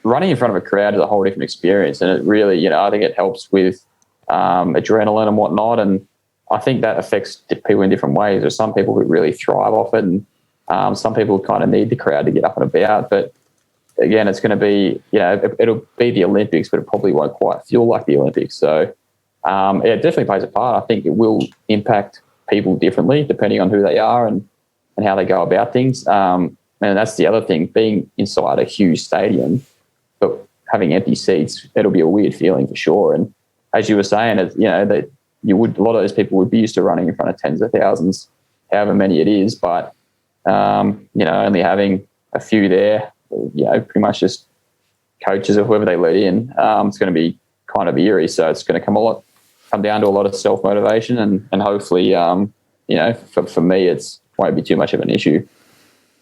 running in front of a crowd is a whole different experience, and it really, I think it helps with adrenaline and whatnot, and I think that affects people in different ways. There's some people who really thrive off it, and some people kind of need the crowd to get up and about, but again, it's going to be, it'll be the Olympics, but it probably won't quite feel like the Olympics. So it definitely plays a part. I think it will impact people differently depending on who they are and how they go about things. And that's the other thing, being inside a huge stadium, but having empty seats, it'll be a weird feeling for sure. And as you were saying, that a lot of those people would be used to running in front of tens of thousands, however many it is, but only having a few there, pretty much just coaches or whoever they let in, it's going to be kind of eerie. So it's going to come down to a lot of self-motivation and hopefully, for me, it won't be too much of an issue.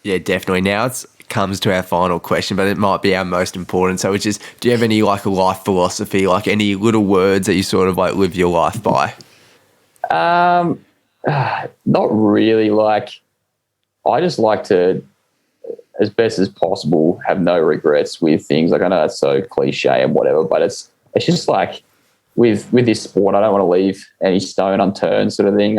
Yeah, definitely. Now it comes to our final question, but it might be our most important. So which is, do you have any like life philosophy, like any little words that you sort of like live your life by? Not really. Like, I just like to, as best as possible, have no regrets with things. Like, I know that's so cliche and whatever, but it's just like with this sport, I don't want to leave any stone unturned, sort of thing.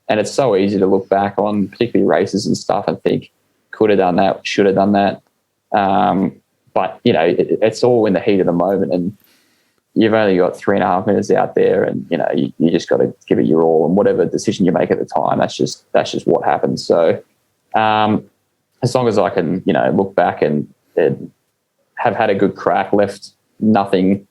And it's so easy to look back on particularly races and stuff and think, could have done that, should have done that. But it's all in the heat of the moment, and you've only got 3.5 minutes out there, and you just got to give it your all. And whatever decision you make at the time, that's just what happens. So as long as I can, look back and have had a good crack, left nothing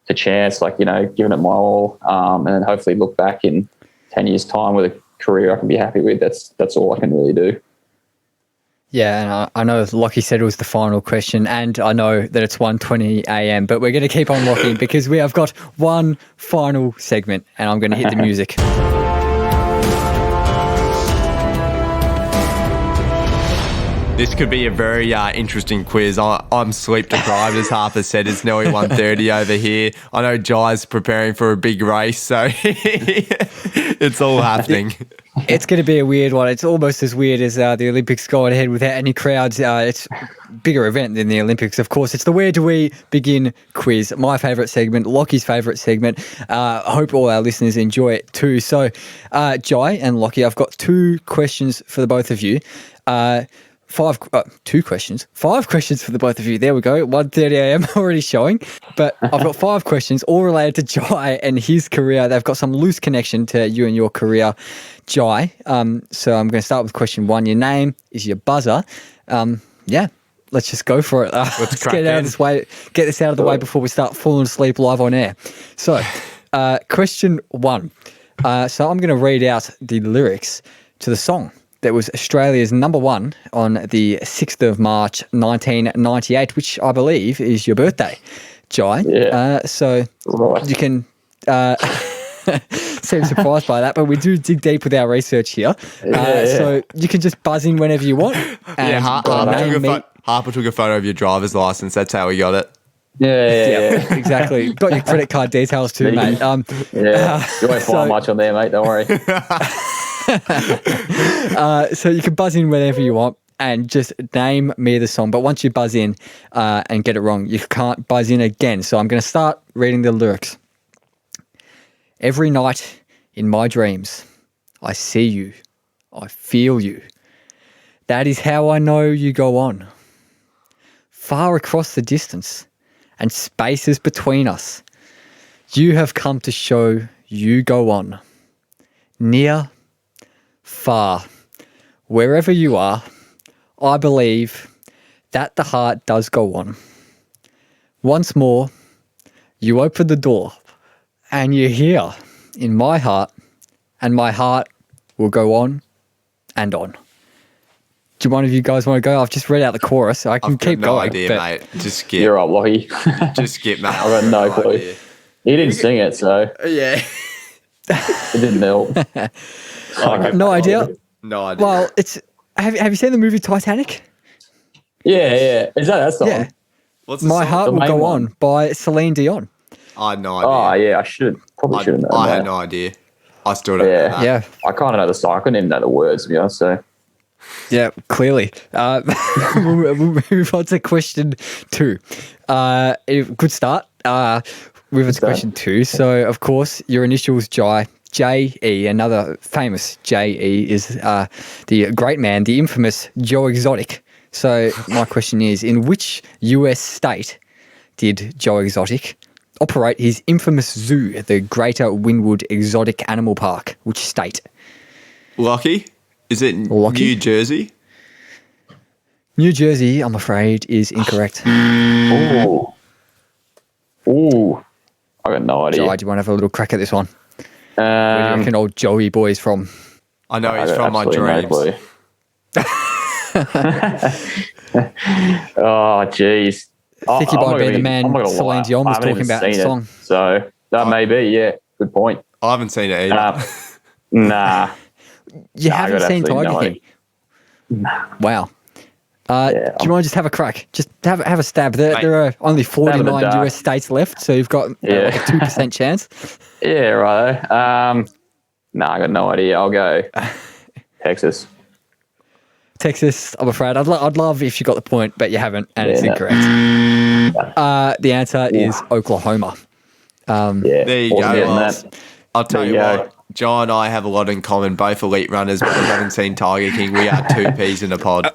to chance, like given it my all, and then hopefully look back in 10 years' time with a career I can be happy with. That's all I can really do. Yeah, and I know Lockie said it was the final question, and I know that it's 1:20 a.m, but we're going to keep on rocking because we have got one final segment, and I'm going to hit the music. This could be a very interesting quiz. I'm sleep deprived, as Harper said. It's nearly 1:30 over here. I know Jye's preparing for a big race, so it's all happening. It's going to be a weird one. It's almost as weird as the Olympics going ahead without any crowds. It's a bigger event than the Olympics, of course. It's the Where Do We Begin quiz, my favourite segment, Lockie's favourite segment. I hope all our listeners enjoy it too. So, Jye and Lockie, I've got 2 questions for the both of you. 2 questions. 5 questions for the both of you. There we go. 1:30 a.m. already showing. But I've got 5 questions all related to Jye and his career. They've got some loose connection to you and your career, Jye. So I'm going to start with question 1. Your name is your buzzer. Let's just go for it. Let's get out of this way. Get this out of the way before we start falling asleep live on air. So, question 1. So I'm going to read out the lyrics to the song that was Australia's #1 on the 6th of March, 1998, which I believe is your birthday, Jye. Yeah. So right. you can seem surprised by that, but we do dig deep with our research here. So you can just buzz in whenever you want. Yeah, Harper took a photo of your driver's license. That's how we got it. Yeah. Exactly. Got your credit card details too, mate. You won't find much on there, mate. Don't worry. So you can buzz in whenever you want and just name me the song. But once you buzz in and get it wrong, you can't buzz in again. So I'm going to start reading the lyrics. Every night in my dreams, I see you, I feel you. That is how I know you go on. Far across the distance and spaces between us, you have come to show you go on. Near, far, wherever you are, I believe that the heart does go on. Once more, you open the door and you're here in my heart, and my heart will go on and on. Do one of you guys want to go? I've just read out the chorus, so I can keep going. I've got no idea, mate. Just skip. You're up, Lockie. Just skip, mate. I've got no clue. idea. He didn't sing it, so Yeah. it didn't help. No idea. No idea. Well, it's. Have you seen the movie Titanic? Yeah. Is that song? Yeah. What's the My song? Heart The Will main Go one. On by Celine Dion. I had no idea. Oh, yeah, I should have known I that. had no idea. I still don't know Yeah. that. Yeah. I kind of know the song. I couldn't even know the words, to be honest. So, Yeah, clearly. We'll move on to question 2. Good start. Move on to question 2. So, of course, your initials, Jye. J.E., another famous J.E. is the great man, the infamous Joe Exotic. So my question is, in which US state did Joe Exotic operate his infamous zoo at the Greater Wynwood Exotic Animal Park? Which state? Lockie? Is it Lockie? New Jersey? New Jersey, I'm afraid, is incorrect. Ooh. I got no idea. Jye, do you want to have a little crack at this one? Where do you reckon old Joey boy's from? I know I he's got from my absolutely no dreams. clue. Oh, jeez. I think he might be the man Celine Dion was talking about in the song. So that may be, yeah. Good point. I haven't seen it either. Nah. You I haven't got seen absolutely Tiger no King? Wow. Do you want to just have a crack? Just have a stab. There are only 49 US states left, so you've got like a 2% chance. Yeah, right. Nah, I got no idea. I'll go Texas. Texas, I'm afraid. I'd love if you got the point, but you haven't, and it's incorrect. The answer is Oklahoma. There you go. Well, I'll tell you what, Jye and I have a lot in common, both elite runners, but we haven't seen Tiger King. We are two peas in a pod.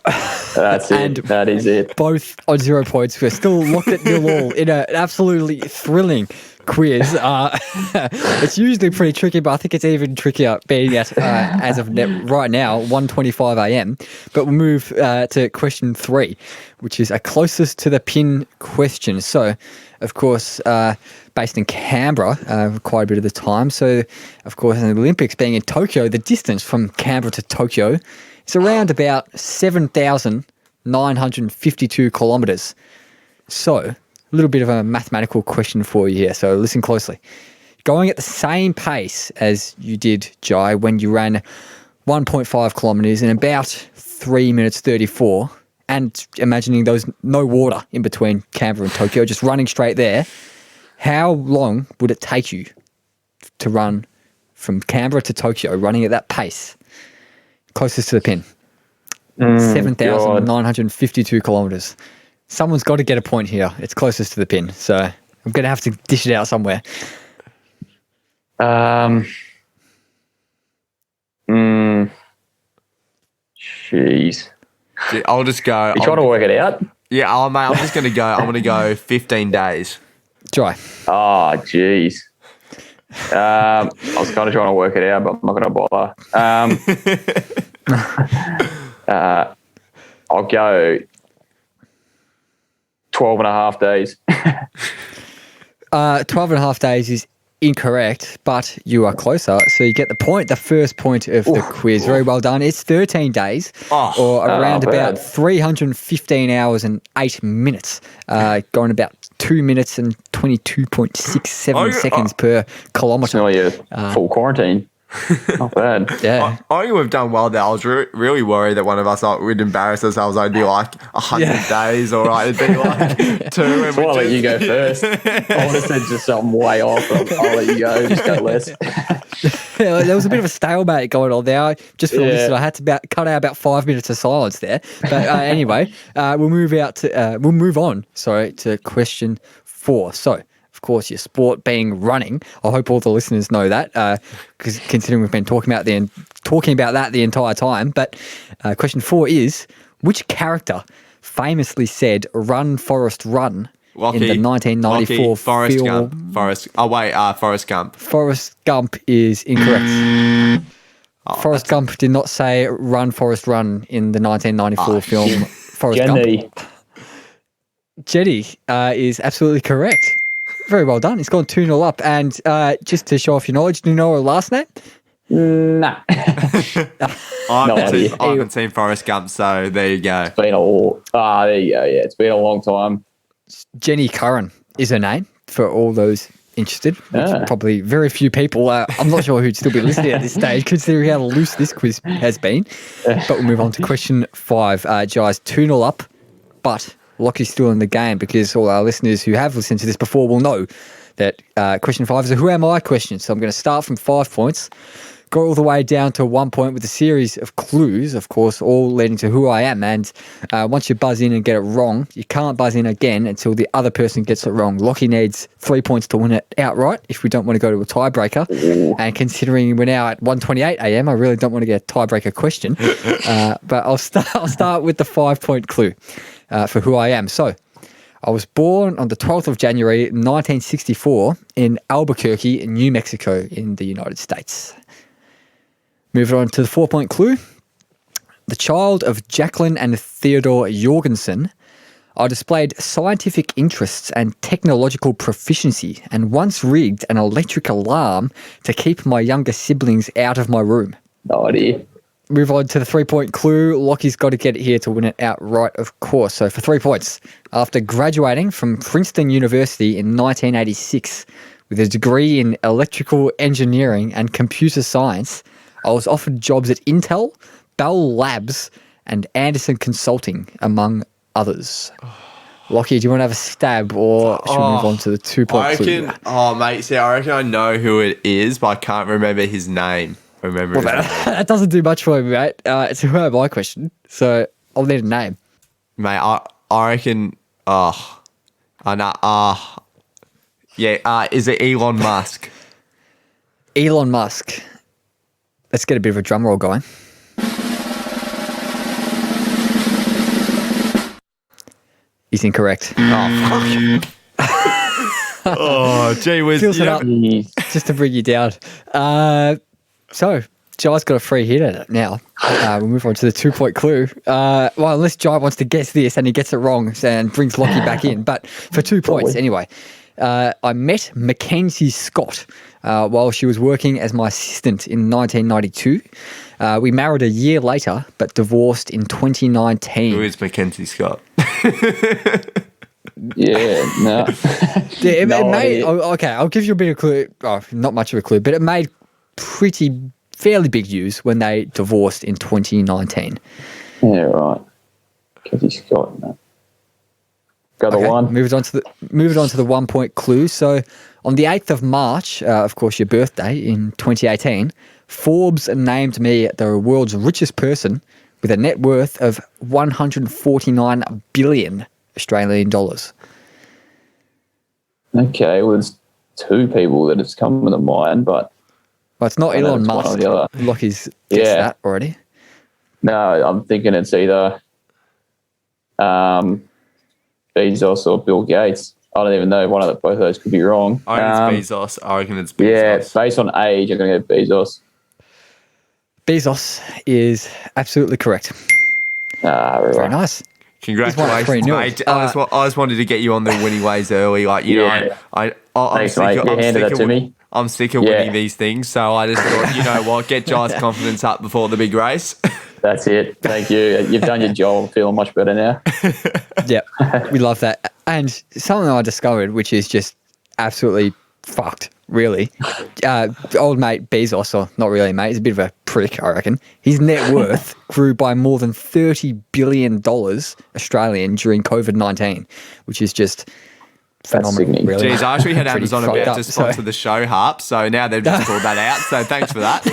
That's it. That is it. Both on 0 points. We're still locked at 0-all in an absolutely thrilling quiz. It's usually pretty tricky, but I think it's even trickier being at, as of right now, 1:25 a.m. But we'll move to question 3, which is a closest to the pin question. So, of course, based in Canberra, quite a bit of the time. So, of course, in the Olympics being in Tokyo, the distance from Canberra to Tokyo is around about 7,952 kilometres. So, a little bit of a mathematical question for you here. So, listen closely. Going at the same pace as you did, Jye, when you ran 1.5 kilometres in about 3 minutes 34, and imagining there was no water in between Canberra and Tokyo, just running straight there, how long would it take you to run from Canberra to Tokyo, running at that pace? Closest to the pin. 7,952 kilometres. Someone's got to get a point here. It's closest to the pin. So I'm going to have to dish it out somewhere. Jeez. I'll just go. You trying to work it out? Yeah, mate, I'm just going to go. I'm going to go 15 days. Jye. Oh, jeez. I was kind of trying to work it out, but I'm not going to bother. I'll go 12 and a half days. 12 and a half days is incorrect, but you are closer. So you get the point, the first point of the quiz. Very well done. It's 13 days or around about 315 hours and 8 minutes, going about 2 minutes and 22.67 seconds per kilometre. Nearly a full quarantine. Not bad. Yeah. I think we've done well there. I was really worried that one of us would embarrass ourselves. I'd be like 100 days, or it'd be like 2. And I'll let you go first. I would have said just something way off. I'll let you go. Just go less. Yeah, there was a bit of a stalemate going on there. Just for listeners, I had to cut out about 5 minutes of silence there. But anyway, we'll move on. To question 4. So, of course, your sport being running. I hope all the listeners know that, because considering we've been talking about that the entire time. But question 4 is: which character famously said "Run, Forrest, run" in the 1994 Forrest film? Gump. Forrest Gump. Forrest Gump is incorrect. Forrest Gump did not say "Run, Forrest, run" in the 1994 film Forrest Gump. Jenny is absolutely correct. Very well done. It's gone 2-0 up. And just to show off your knowledge, do you know her last name? Nah. I haven't seen Forrest Gump, so there you go. There you go. Yeah, it's been a long time. Jenny Curran is her name for all those interested, which probably very few people. I'm not sure who'd still be listening at this stage, considering how loose this quiz has been. But we'll move on to question 5. Jye's 2-0 up, but Lockie's still in the game, because all our listeners who have listened to this before will know that question 5 is a "Who am I" question. So I'm going to start from 5 points, go all the way down to 1 point with a series of clues, of course, all leading to who I am. And once you buzz in and get it wrong, you can't buzz in again until the other person gets it wrong. Lockie needs 3 points to win it outright if we don't want to go to a tiebreaker. And considering we're now at 1:28 a.m, I really don't want to get a tiebreaker question. But I'll start with the 5-point clue for who I am. So, I was born on the 12th of January 1964 in Albuquerque, New Mexico in the United States. Moving on to the 4-point clue. The child of Jacqueline and Theodore Jorgensen, I displayed scientific interests and technological proficiency and once rigged an electric alarm to keep my younger siblings out of my room. No idea. Move on to the 3-point clue. Lockie's got to get it here to win it outright, of course. So for 3 points, after graduating from Princeton University in 1986 with a degree in electrical engineering and computer science, I was offered jobs at Intel, Bell Labs, and Anderson Consulting, among others. Lockie, do you want to have a stab or should we move on to the 2-point clue? I reckon I know who it is, but I can't remember his name. That doesn't do much for me, mate. It's a who am I question, so I'll need a name. Mate, I reckon, is it Elon Musk? Elon Musk. Let's get a bit of a drum roll going. He's incorrect. Oh, fuck. Oh, gee whiz. Fills it up just to bring you down. So, Jye's got a free hit at it now. We'll move on to the 2-point clue. Well, unless Jye wants to guess this and he gets it wrong and brings Lockie back in. But for 2 points anyway. I met Mackenzie Scott while she was working as my assistant in 1992. We married a year later, but divorced in 2019. Who is Mackenzie Scott? Yeah, no. It made, okay, I'll give you a bit of clue. Oh, not much of a clue, but it made fairly big news when they divorced in 2019. Yeah, right. Kathy Scott, no. Go the one. Move it on to the 1-point clue. So on the 8th of March, of course, your birthday in 2018, Forbes named me the world's richest person with a net worth of 149 billion Australian dollars. Okay, well, there's 2 people that has come to mind, but... Well, it's not Elon Musk. Lockie's guessed that already. No, I'm thinking it's either Bezos or Bill Gates. I don't even know. Both of those could be wrong. I reckon it's Bezos. Yeah, based on age, I'm going to go Bezos. Bezos is absolutely correct. Very nice. Congratulations, mate. I just wanted to get you on the winning ways early. Like, I'm sick of winning these things, so I just thought, you know what, get Jye's confidence up before the big race. That's it. Thank you. You've done your job. I'm feeling much better now. Yeah, we love that. And something I discovered, which is just absolutely fucked, really. Old mate Bezos, or not really mate, he's a bit of a prick, I reckon. His net worth grew by more than $30 billion Australian during COVID-19, which is just phenomenal, really. Jeez, I actually had Amazon about to sponsor the show, Harp, so now they've just called that out, so thanks for that.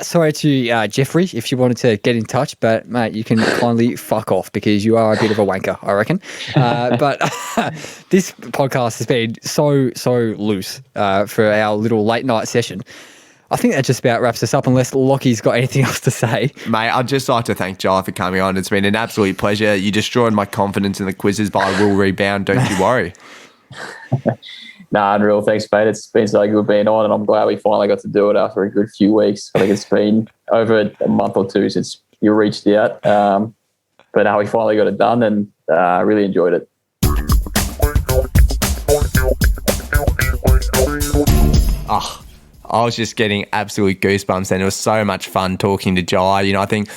Sorry to Jeffrey if you wanted to get in touch, but mate, you can kindly fuck off because you are a bit of a wanker, I reckon. But this podcast has been so loose for our little late night session. I think that just about wraps us up unless Lockie's got anything else to say. Mate, I'd just like to thank Jye for coming on. It's been an absolute pleasure. You destroyed my confidence in the quizzes, but I will rebound. Don't you worry. Nah, unreal. Thanks, mate. It's been so good being on, and I'm glad we finally got to do it after a good few weeks. I think it's been over a month or 2 since you reached out. But now we finally got it done, and I really enjoyed it. I was just getting absolute goosebumps, and it was so much fun talking to Jye. You know, I think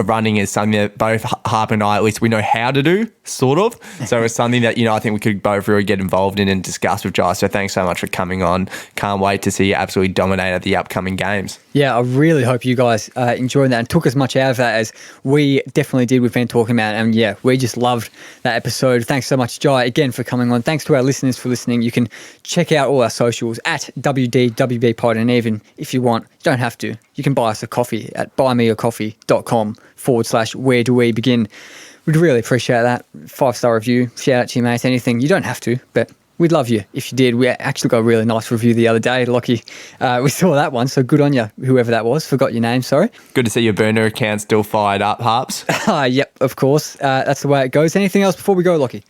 running is something that both Harp and I, at least we know how to do, sort of. So it's something that, you know, I think we could both really get involved in and discuss with Jye. So thanks so much for coming on. Can't wait to see you absolutely dominate at the upcoming games. Yeah, I really hope you guys enjoyed that and took as much out of that as we definitely did. We've been talking about it, and yeah, we just loved that episode. Thanks so much, Jye, again for coming on. Thanks to our listeners for listening. You can check out all our socials at WDWB Pod, and even if you want, you don't have to. You can buy us a coffee at buymeacoffee.com/where do we begin. We'd really appreciate that. 5-star review, shout out to you, mate, anything. You don't have to, but We'd love you if you did. We actually got a really nice review the other day, Lockie. We saw that one, so good on you, whoever that was. Forgot your name, sorry. Good to see your burner account still fired up, Harps. Yep, of course. That's the way it goes. Anything else before we go, Lockie?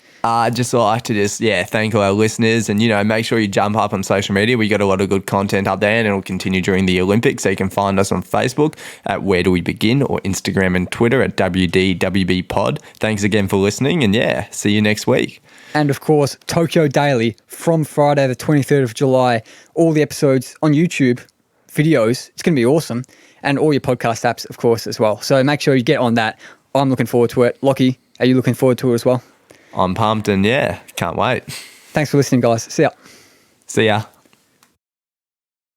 Just like to thank all our listeners and, make sure you jump up on social media. We got a lot of good content up there and it'll continue during the Olympics. So you can find us on Facebook at Where Do We Begin or Instagram and Twitter at WDWB Pod. Thanks again for listening and see you next week. And of course, Tokyo Daily from Friday, the 23rd of July. All the episodes on YouTube, videos. It's going to be awesome. And all your podcast apps, of course, as well. So make sure you get on that. I'm looking forward to it. Lockie, are you looking forward to it as well? I'm pumped and can't wait. Thanks for listening, guys. See ya. See ya.